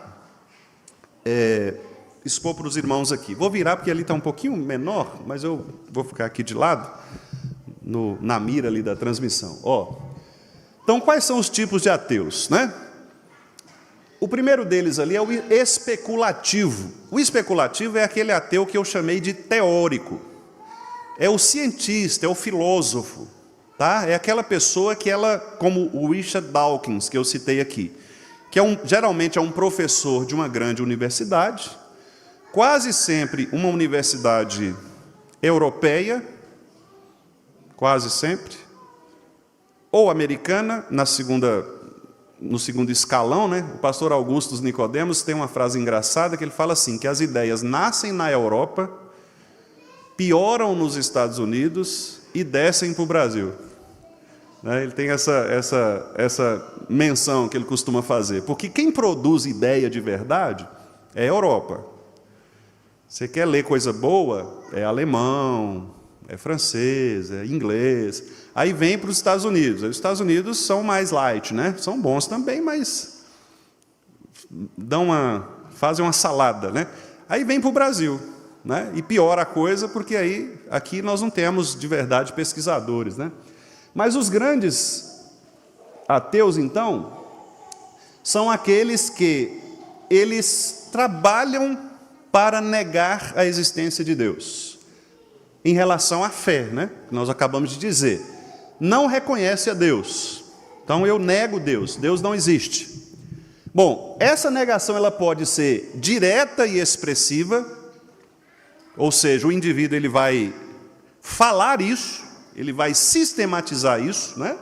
expor para os irmãos aqui. Vou virar, porque ali está um pouquinho menor, mas eu vou ficar aqui de lado, na mira ali da transmissão. Então, quais são os tipos de ateus, né? O primeiro deles ali é o especulativo. O especulativo é aquele ateu que eu chamei de teórico. É o cientista, é o filósofo, tá? É aquela pessoa que como o Richard Dawkins, que eu citei aqui, que geralmente é um professor de uma grande universidade, quase sempre uma universidade europeia, quase sempre, ou americana, no segundo escalão, né? O pastor Augusto Nicodemos tem uma frase engraçada que ele fala assim, que as ideias nascem na Europa, pioram nos Estados Unidos e descem para o Brasil. Ele tem essa menção que ele costuma fazer, porque quem produz ideia de verdade é a Europa. Você quer ler coisa boa? É alemão, é francês, é inglês. Aí vem para os Estados Unidos. Os Estados Unidos são mais light, né? São bons também, mas fazem uma salada, né? Aí vem para o Brasil. né? E piora a coisa, porque aí aqui nós não temos de verdade pesquisadores, né? Mas os grandes ateus, então, são aqueles que eles trabalham para negar a existência de Deus. Em relação à fé, né? Nós acabamos de dizer. Não reconhece a Deus. Então eu nego Deus. Deus não existe. Bom, essa negação ela pode ser direta e expressiva, ou seja, o indivíduo ele vai falar isso, ele vai sistematizar isso, né?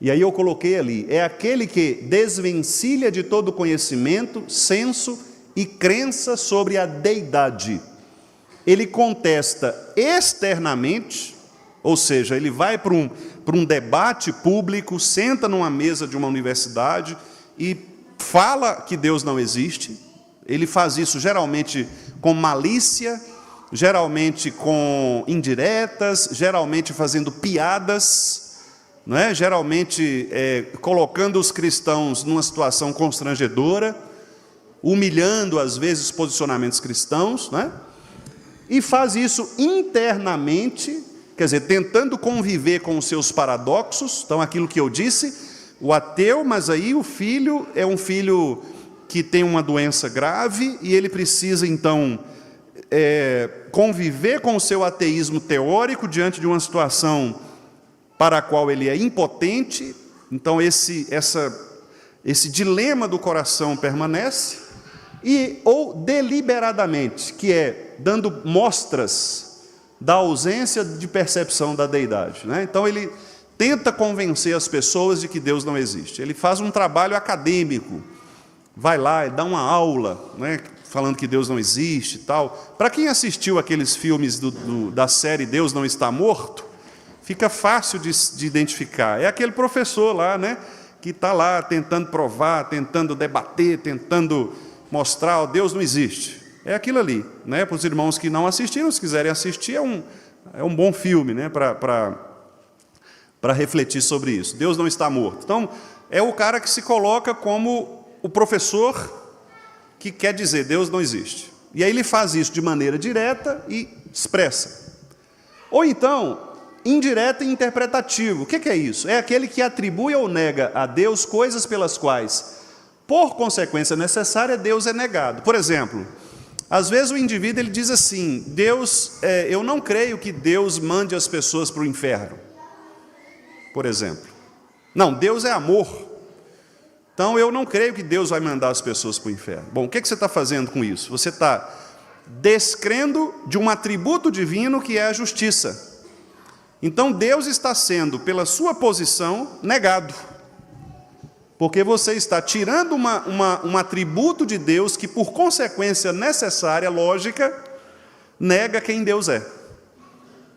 E aí eu coloquei ali, é aquele que desvencilha de todo conhecimento, senso e crença sobre a deidade. Ele contesta externamente, ou seja, ele vai para um debate público, senta numa mesa de uma universidade e fala que Deus não existe. Ele faz isso geralmente com malícia, geralmente com indiretas, geralmente fazendo piadas, não é? Geralmente colocando os cristãos numa situação constrangedora, humilhando às vezes os posicionamentos cristãos, né? E faz isso internamente, quer dizer, tentando conviver com os seus paradoxos. Então, aquilo que eu disse, o ateu, mas aí o filho é um filho que tem uma doença grave e ele precisa, então, conviver com o seu ateísmo teórico diante de uma situação para a qual ele é impotente. Então, esse dilema do coração permanece. Ou deliberadamente, que é dando mostras da ausência de percepção da deidade, né? Então ele tenta convencer as pessoas de que Deus não existe. Ele faz um trabalho acadêmico, vai lá e dá uma aula, né, falando que Deus não existe e tal. Para quem assistiu aqueles filmes da série Deus Não Está Morto, fica fácil de identificar. É aquele professor lá, né, que está lá tentando provar, tentando debater, tentando mostrar, Deus não existe. É aquilo ali, né? Para os irmãos que não assistiram, se quiserem assistir, é um bom filme, né? Para refletir sobre isso. Deus não está morto. Então, é o cara que se coloca como o professor que quer dizer Deus não existe. E aí ele faz isso de maneira direta e expressa. Ou então, indireta e interpretativo. O que é isso? É aquele que atribui ou nega a Deus coisas pelas quais, por consequência necessária, Deus é negado. Por exemplo, às vezes o indivíduo ele diz assim, eu não creio que Deus mande as pessoas para o inferno, por exemplo. Não, Deus é amor. Então eu não creio que Deus vai mandar as pessoas para o inferno. Bom, o que você está fazendo com isso? Você está descrendo de um atributo divino que é a justiça. Então Deus está sendo, pela sua posição, negado. Porque você está tirando um atributo de Deus que, por consequência necessária, lógica, nega quem Deus é.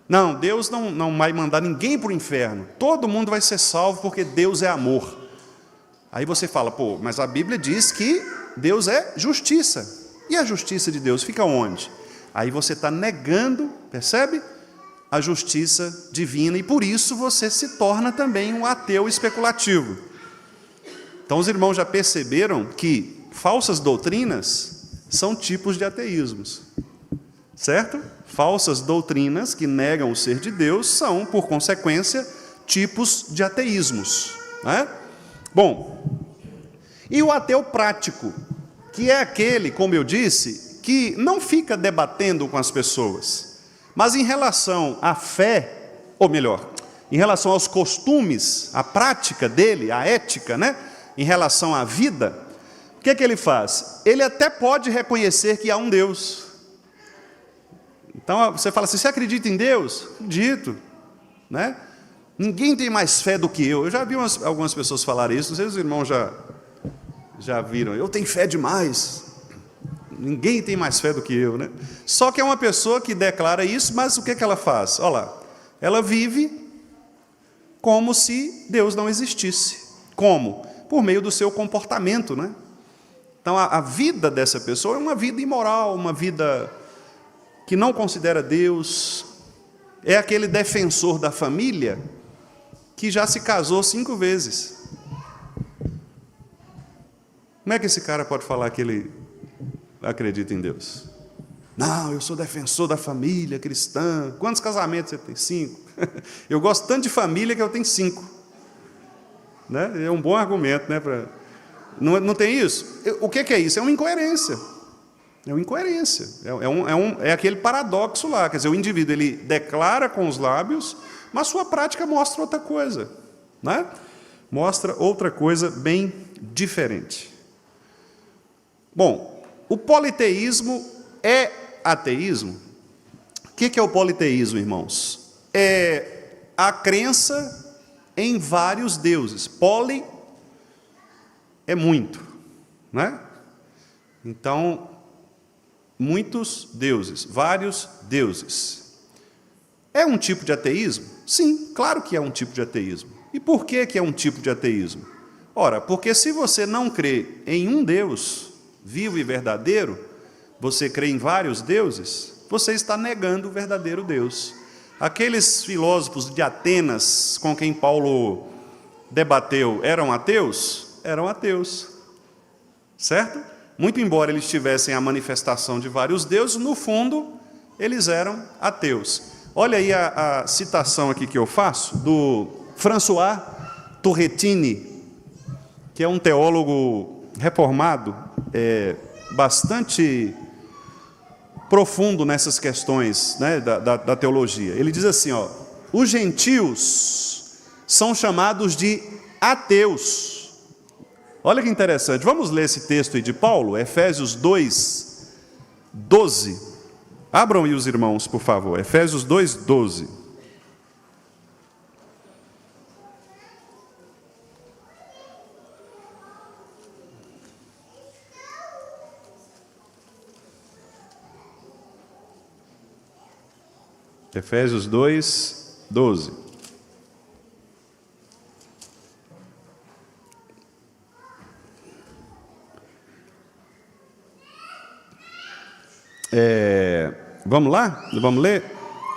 Não, Deus não vai mandar ninguém para o inferno. Todo mundo vai ser salvo porque Deus é amor. Aí você fala, pô, mas a Bíblia diz que Deus é justiça. E a justiça de Deus fica onde? Aí você está negando, percebe? A justiça divina. E por isso você se torna também um ateu especulativo. Então, os irmãos já perceberam que falsas doutrinas são tipos de ateísmos, certo? Falsas doutrinas que negam o ser de Deus são, por consequência, tipos de ateísmos, né? Bom, e o ateu prático, que é aquele, como eu disse, que não fica debatendo com as pessoas, mas em relação à fé, ou melhor, em relação aos costumes, a prática dele, a ética, né? Em relação à vida, o que ele faz? Ele até pode reconhecer que há um Deus. Então, você fala assim, você acredita em Deus? Acredito, né? Ninguém tem mais fé do que eu. Eu já vi algumas pessoas falarem isso, não sei se os irmãos já viram. Eu tenho fé demais. Ninguém tem mais fé do que eu, né? Só que é uma pessoa que declara isso, mas o que ela faz? Olha lá, ela vive como se Deus não existisse. Como? Por meio do seu comportamento, né? Então, a vida dessa pessoa é uma vida imoral, uma vida que não considera Deus. É aquele defensor da família que já se casou 5 vezes. Como é que esse cara pode falar que ele acredita em Deus? Não, eu sou defensor da família cristã. Quantos casamentos você tem? 5. Eu gosto tanto de família que eu tenho 5. Né? É um bom argumento, né? Não tem isso? O que é isso? É uma incoerência. É uma incoerência. É aquele paradoxo lá. Quer dizer, o indivíduo ele declara com os lábios, mas sua prática mostra outra coisa. Né? Mostra outra coisa bem diferente. Bom, o politeísmo é ateísmo? O que é o politeísmo, irmãos? É a crença em vários deuses. Poli é muito, né? Então, muitos deuses, vários deuses. É um tipo de ateísmo? Sim, claro que é um tipo de ateísmo. E por que é um tipo de ateísmo? Ora, porque se você não crê em um Deus vivo e verdadeiro, você crê em vários deuses, você está negando o verdadeiro Deus. Aqueles filósofos de Atenas com quem Paulo debateu, eram ateus? Eram ateus, certo? Muito embora eles tivessem a manifestação de vários deuses, no fundo, eles eram ateus. Olha aí a citação aqui que eu faço, do François Turretini, que é um teólogo reformado, bastante profundo nessas questões, né, da teologia. Ele diz assim, ó, os gentios são chamados de ateus. Olha que interessante, vamos ler esse texto aí de Paulo, Efésios 2, 12. Abram aí os irmãos, por favor, Efésios 2, 12. Efésios 2, 12. Vamos lá? Vamos ler?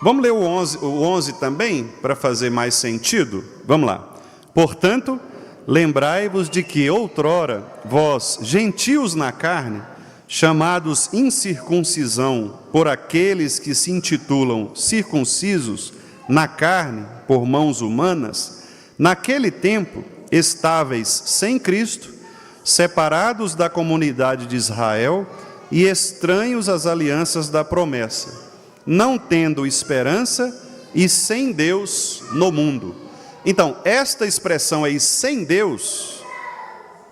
Vamos ler o 11 também, para fazer mais sentido? Vamos lá. Portanto, lembrai-vos de que outrora, vós, gentios na carne, chamados incircuncisão por aqueles que se intitulam circuncisos na carne por mãos humanas, naquele tempo estáveis sem Cristo, separados da comunidade de Israel e estranhos às alianças da promessa, não tendo esperança e sem Deus no mundo. Então, esta expressão aí, sem Deus,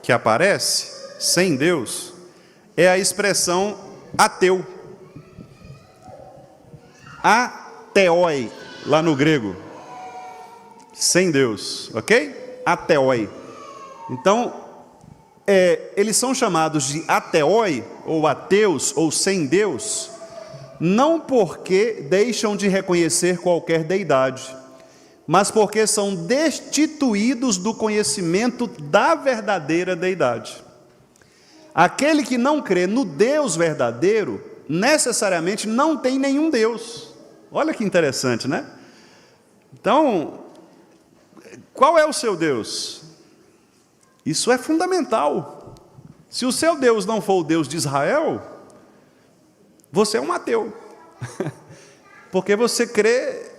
que aparece, sem Deus, é a expressão ateu. Ateoi, lá no grego. Sem Deus, ok? Ateoi. Então, eles são chamados de ateoi, ou ateus, ou sem Deus, não porque deixam de reconhecer qualquer deidade, mas porque são destituídos do conhecimento da verdadeira deidade. Aquele que não crê no Deus verdadeiro, necessariamente não tem nenhum Deus. Olha que interessante, né? Então, qual é o seu Deus? Isso é fundamental. Se o seu Deus não for o Deus de Israel, você é um ateu. Porque você crê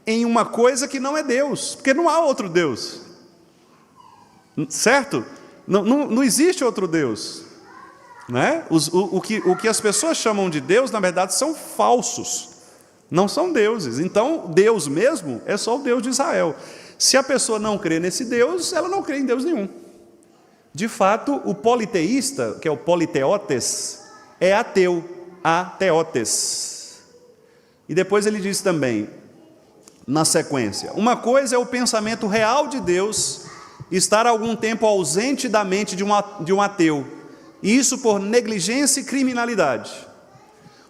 em uma coisa que não é Deus, porque não há outro Deus. Certo? Não existe outro Deus, né? O que as pessoas chamam de Deus, na verdade, são falsos, não são deuses. Então, Deus mesmo é só o Deus de Israel. Se a pessoa não crê nesse Deus, ela não crê em Deus nenhum. De fato, o politeísta, que é o politeotes, é ateu, ateotes. E depois ele diz também, na sequência, uma coisa é o pensamento real de Deus estar algum tempo ausente da mente de um ateu, e isso por negligência e criminalidade.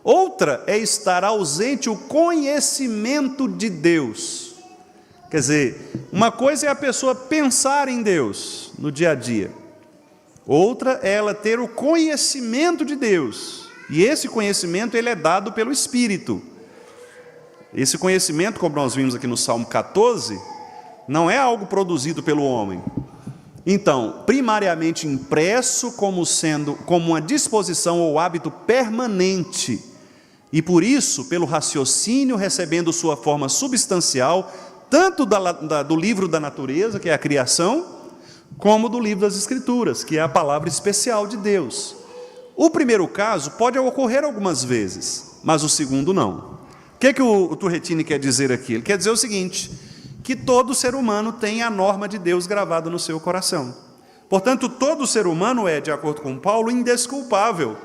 Outra é estar ausente o conhecimento de Deus. Quer dizer, uma coisa é a pessoa pensar em Deus no dia a dia, outra é ela ter o conhecimento de Deus, e esse conhecimento ele é dado pelo Espírito. Esse conhecimento, como nós vimos aqui no Salmo 14, não é algo produzido pelo homem. Então, primariamente impresso como uma disposição ou hábito permanente E por isso, pelo raciocínio, recebendo sua forma substancial, tanto do livro da natureza, que é a criação, como do livro das Escrituras, que é a palavra especial de Deus. O primeiro caso pode ocorrer algumas vezes, mas o segundo não. O que o Turretini quer dizer aqui? Ele quer dizer o seguinte, que todo ser humano tem a norma de Deus gravada no seu coração. Portanto, todo ser humano é, de acordo com Paulo, indesculpável.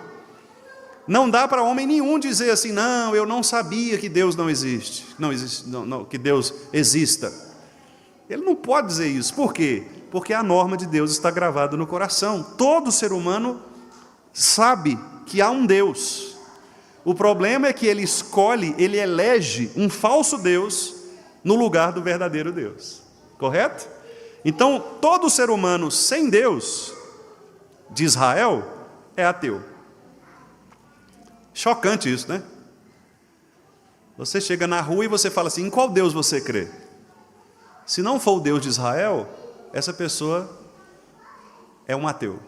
Não dá para homem nenhum dizer assim, não, eu não sabia que Deus não existe, que Deus exista. Ele não pode dizer isso. Por quê? Porque a norma de Deus está gravada no coração. Todo ser humano sabe que há um Deus. O problema é que ele elege um falso Deus no lugar do verdadeiro Deus. Correto? Então, todo ser humano sem Deus, de Israel, é ateu. Chocante isso, né? Você chega na rua e você fala assim, em qual Deus você crê? Se não for o Deus de Israel, essa pessoa é um ateu.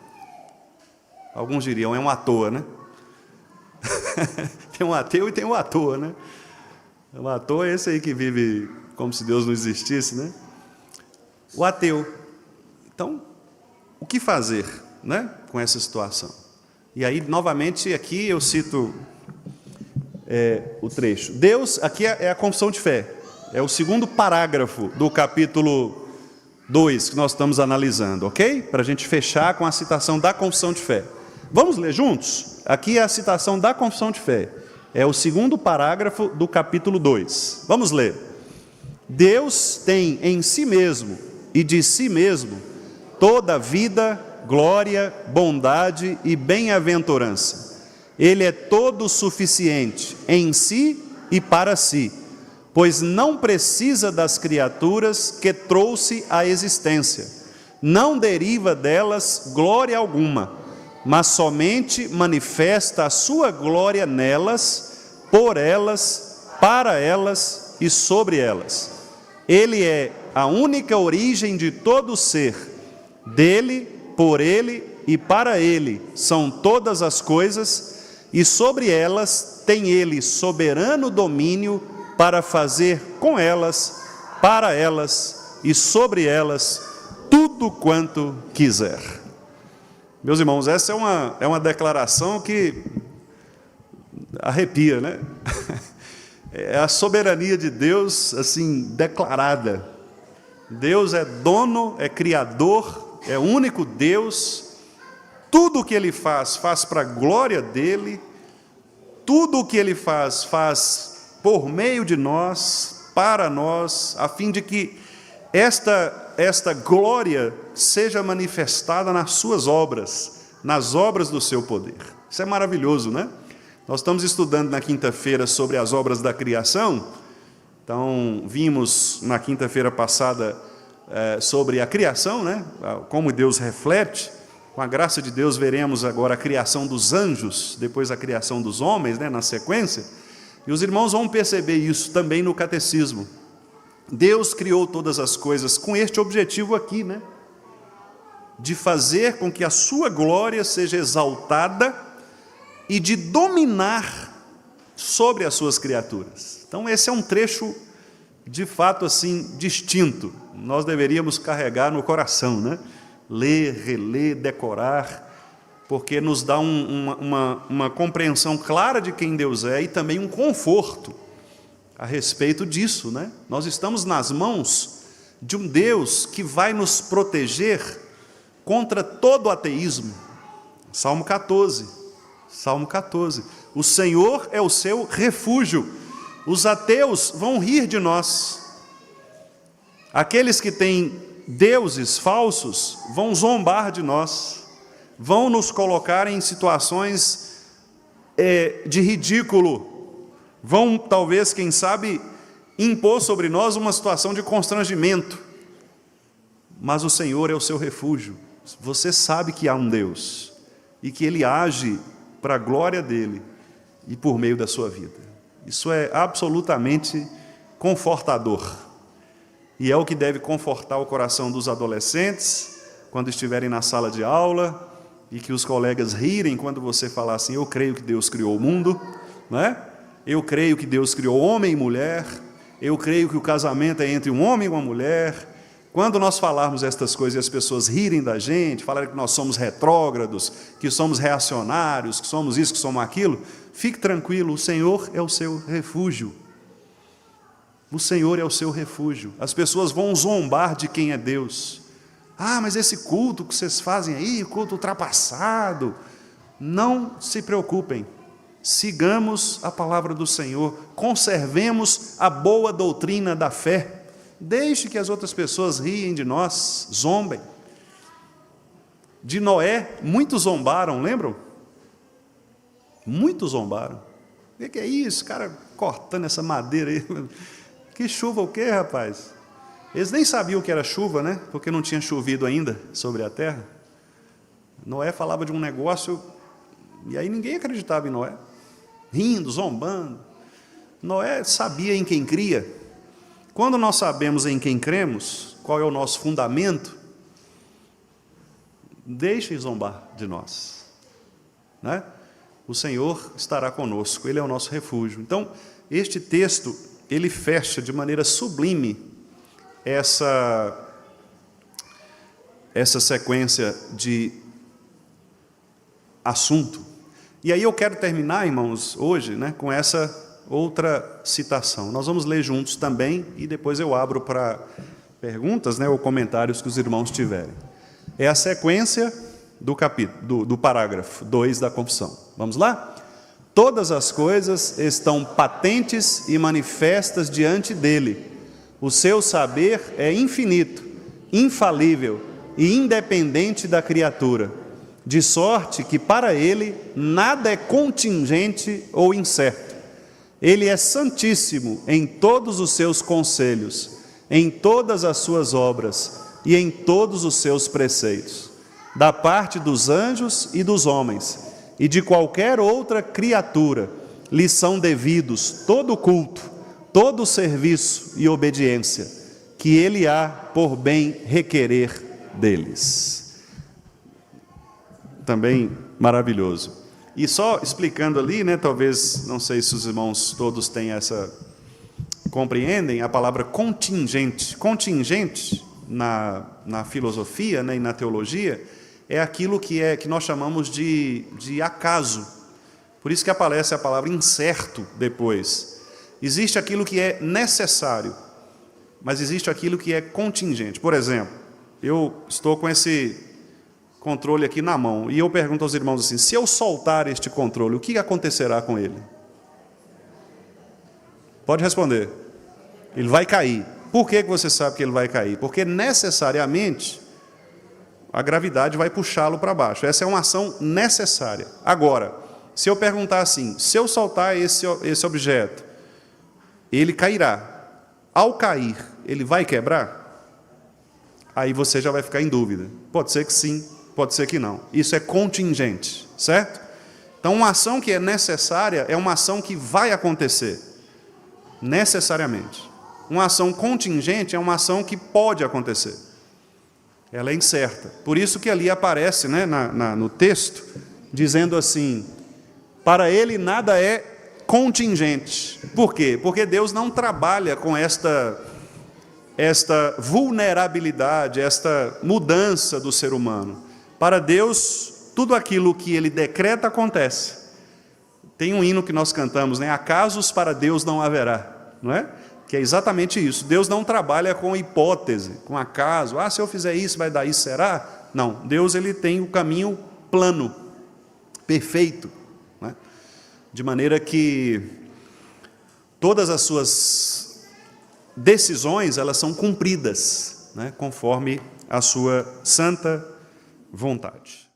Alguns diriam, é um à toa, né? Tem um ateu e tem um à toa, né? O à toa é esse aí que vive como se Deus não existisse, né? O ateu. Então, o que fazer, né, com essa situação? E aí, novamente, aqui eu cito o trecho. Deus, aqui é a confissão de fé. É o segundo parágrafo do capítulo 2 que nós estamos analisando, ok? Para a gente fechar com a citação da confissão de fé. Vamos ler juntos? Aqui é a citação da confissão de fé. É o segundo parágrafo do capítulo 2. Vamos ler. Deus tem em si mesmo e de si mesmo toda a vida, glória, bondade e bem-aventurança. Ele é todo suficiente em si e para si, pois não precisa das criaturas que trouxe à existência. Não deriva delas glória alguma, mas somente manifesta a sua glória nelas, por elas, para elas e sobre elas. Ele é a única origem de todo ser. Dele, por ele e para ele são todas as coisas, e sobre elas tem ele soberano domínio para fazer com elas, para elas e sobre elas tudo quanto quiser. Meus irmãos, essa é uma declaração que arrepia, né? É a soberania de Deus, assim, declarada. Deus é dono, é criador, é o único Deus. Tudo o que Ele faz para a glória dEle. Tudo o que Ele faz por meio de nós, para nós, a fim de que esta glória seja manifestada nas suas obras, nas obras do seu poder. Isso é maravilhoso, né? Nós estamos estudando na quinta-feira sobre as obras da criação. Então, vimos na quinta-feira passada sobre a criação, né? Como Deus reflete. Com a graça de Deus, veremos agora a criação dos anjos, depois a criação dos homens, né? Na sequência. E os irmãos vão perceber isso também no catecismo. Deus criou todas as coisas com este objetivo aqui, né? De fazer com que a sua glória seja exaltada e de dominar sobre as suas criaturas. Então esse é um trecho, de fato, assim, distinto. Nós deveríamos carregar no coração, né? Ler, reler, decorar, porque nos dá uma compreensão clara de quem Deus é e também um conforto a respeito disso, né? Nós estamos nas mãos de um Deus que vai nos proteger contra todo o ateísmo. Salmo 14. Salmo 14. O Senhor é o seu refúgio. Os ateus vão rir de nós. Aqueles que têm deuses falsos vão zombar de nós. Vão nos colocar em situações de ridículo. Vão, talvez, quem sabe, impor sobre nós uma situação de constrangimento. Mas o Senhor é o seu refúgio. Você sabe que há um Deus e que Ele age para a glória dEle e por meio da sua vida. Isso é absolutamente confortador. E é o que deve confortar o coração dos adolescentes quando estiverem na sala de aula e que os colegas rirem quando você falar assim, eu creio que Deus criou o mundo, né? Eu creio que Deus criou homem e mulher. Eu creio que o casamento é entre um homem e uma mulher. Quando nós falarmos estas coisas e as pessoas rirem da gente, falarem que nós somos retrógrados, que somos reacionários, que somos isso, que somos aquilo, fique tranquilo, o Senhor é o seu refúgio. O Senhor é o seu refúgio. As pessoas vão zombar de quem é Deus. Ah, mas esse culto que vocês fazem aí, culto ultrapassado. Não se preocupem. Sigamos a palavra do Senhor. Conservemos a boa doutrina da fé. Deixe que as outras pessoas riem de nós, zombem. De Noé, muitos zombaram, lembram? Muitos zombaram. O que é isso? Cara cortando essa madeira aí. Que chuva o quê, rapaz? Eles nem sabiam o que era chuva, né? Porque não tinha chovido ainda sobre a terra. Noé falava de um negócio, e aí ninguém acreditava em Noé. Rindo, zombando. Noé sabia em quem cria. Quando nós sabemos em quem cremos, qual é o nosso fundamento, deixem zombar de nós, né? O Senhor estará conosco, Ele é o nosso refúgio. Então, este texto, ele fecha de maneira sublime essa sequência de assunto. E aí eu quero terminar, irmãos, hoje, né, com essa outra citação. Nós vamos ler juntos também e depois eu abro para perguntas, né, ou comentários que os irmãos tiverem. É a sequência do capítulo, do parágrafo 2 da confissão. Vamos lá? Todas as coisas estão patentes e manifestas diante dele. O seu saber é infinito, infalível e independente da criatura, de sorte que para ele nada é contingente ou incerto. Ele é santíssimo em todos os seus conselhos, em todas as suas obras e em todos os seus preceitos, da parte dos anjos e dos homens, e de qualquer outra criatura, lhe são devidos todo culto, todo serviço e obediência, que ele há por bem requerer deles. Também maravilhoso. E só explicando ali, né, talvez, não sei se os irmãos todos têm compreendem a palavra contingente. Contingente, na filosofia, né, e na teologia, é aquilo que nós chamamos de acaso. Por isso que aparece a palavra incerto depois. Existe aquilo que é necessário, mas existe aquilo que é contingente. Por exemplo, eu estou com esse controle aqui na mão, e eu pergunto aos irmãos assim, se eu soltar este controle, o que acontecerá com ele? Pode responder. Ele vai cair. Por que você sabe que ele vai cair? Porque necessariamente a gravidade vai puxá-lo para baixo. Essa é uma ação necessária. Agora, se eu perguntar assim, se eu soltar esse objeto, ele cairá. Ao cair, ele vai quebrar? Aí você já vai ficar em dúvida. Pode ser que sim, pode ser que não. Isso é contingente, certo? Então, uma ação que é necessária é uma ação que vai acontecer, necessariamente. Uma ação contingente é uma ação que pode acontecer. Ela é incerta. Por isso que ali aparece, né, no texto, dizendo assim, para ele nada é contingente. Por quê? Porque Deus não trabalha com esta vulnerabilidade, esta mudança do ser humano. Para Deus, tudo aquilo que Ele decreta acontece. Tem um hino que nós cantamos, né? Acasos para Deus não haverá, não é? Que é exatamente isso. Deus não trabalha com hipótese, com acaso. Ah, se eu fizer isso, vai dar isso, será? Não. Deus, Ele tem o caminho plano, perfeito, não é? De maneira que todas as suas decisões, elas são cumpridas, né? Conforme a sua santa vontade.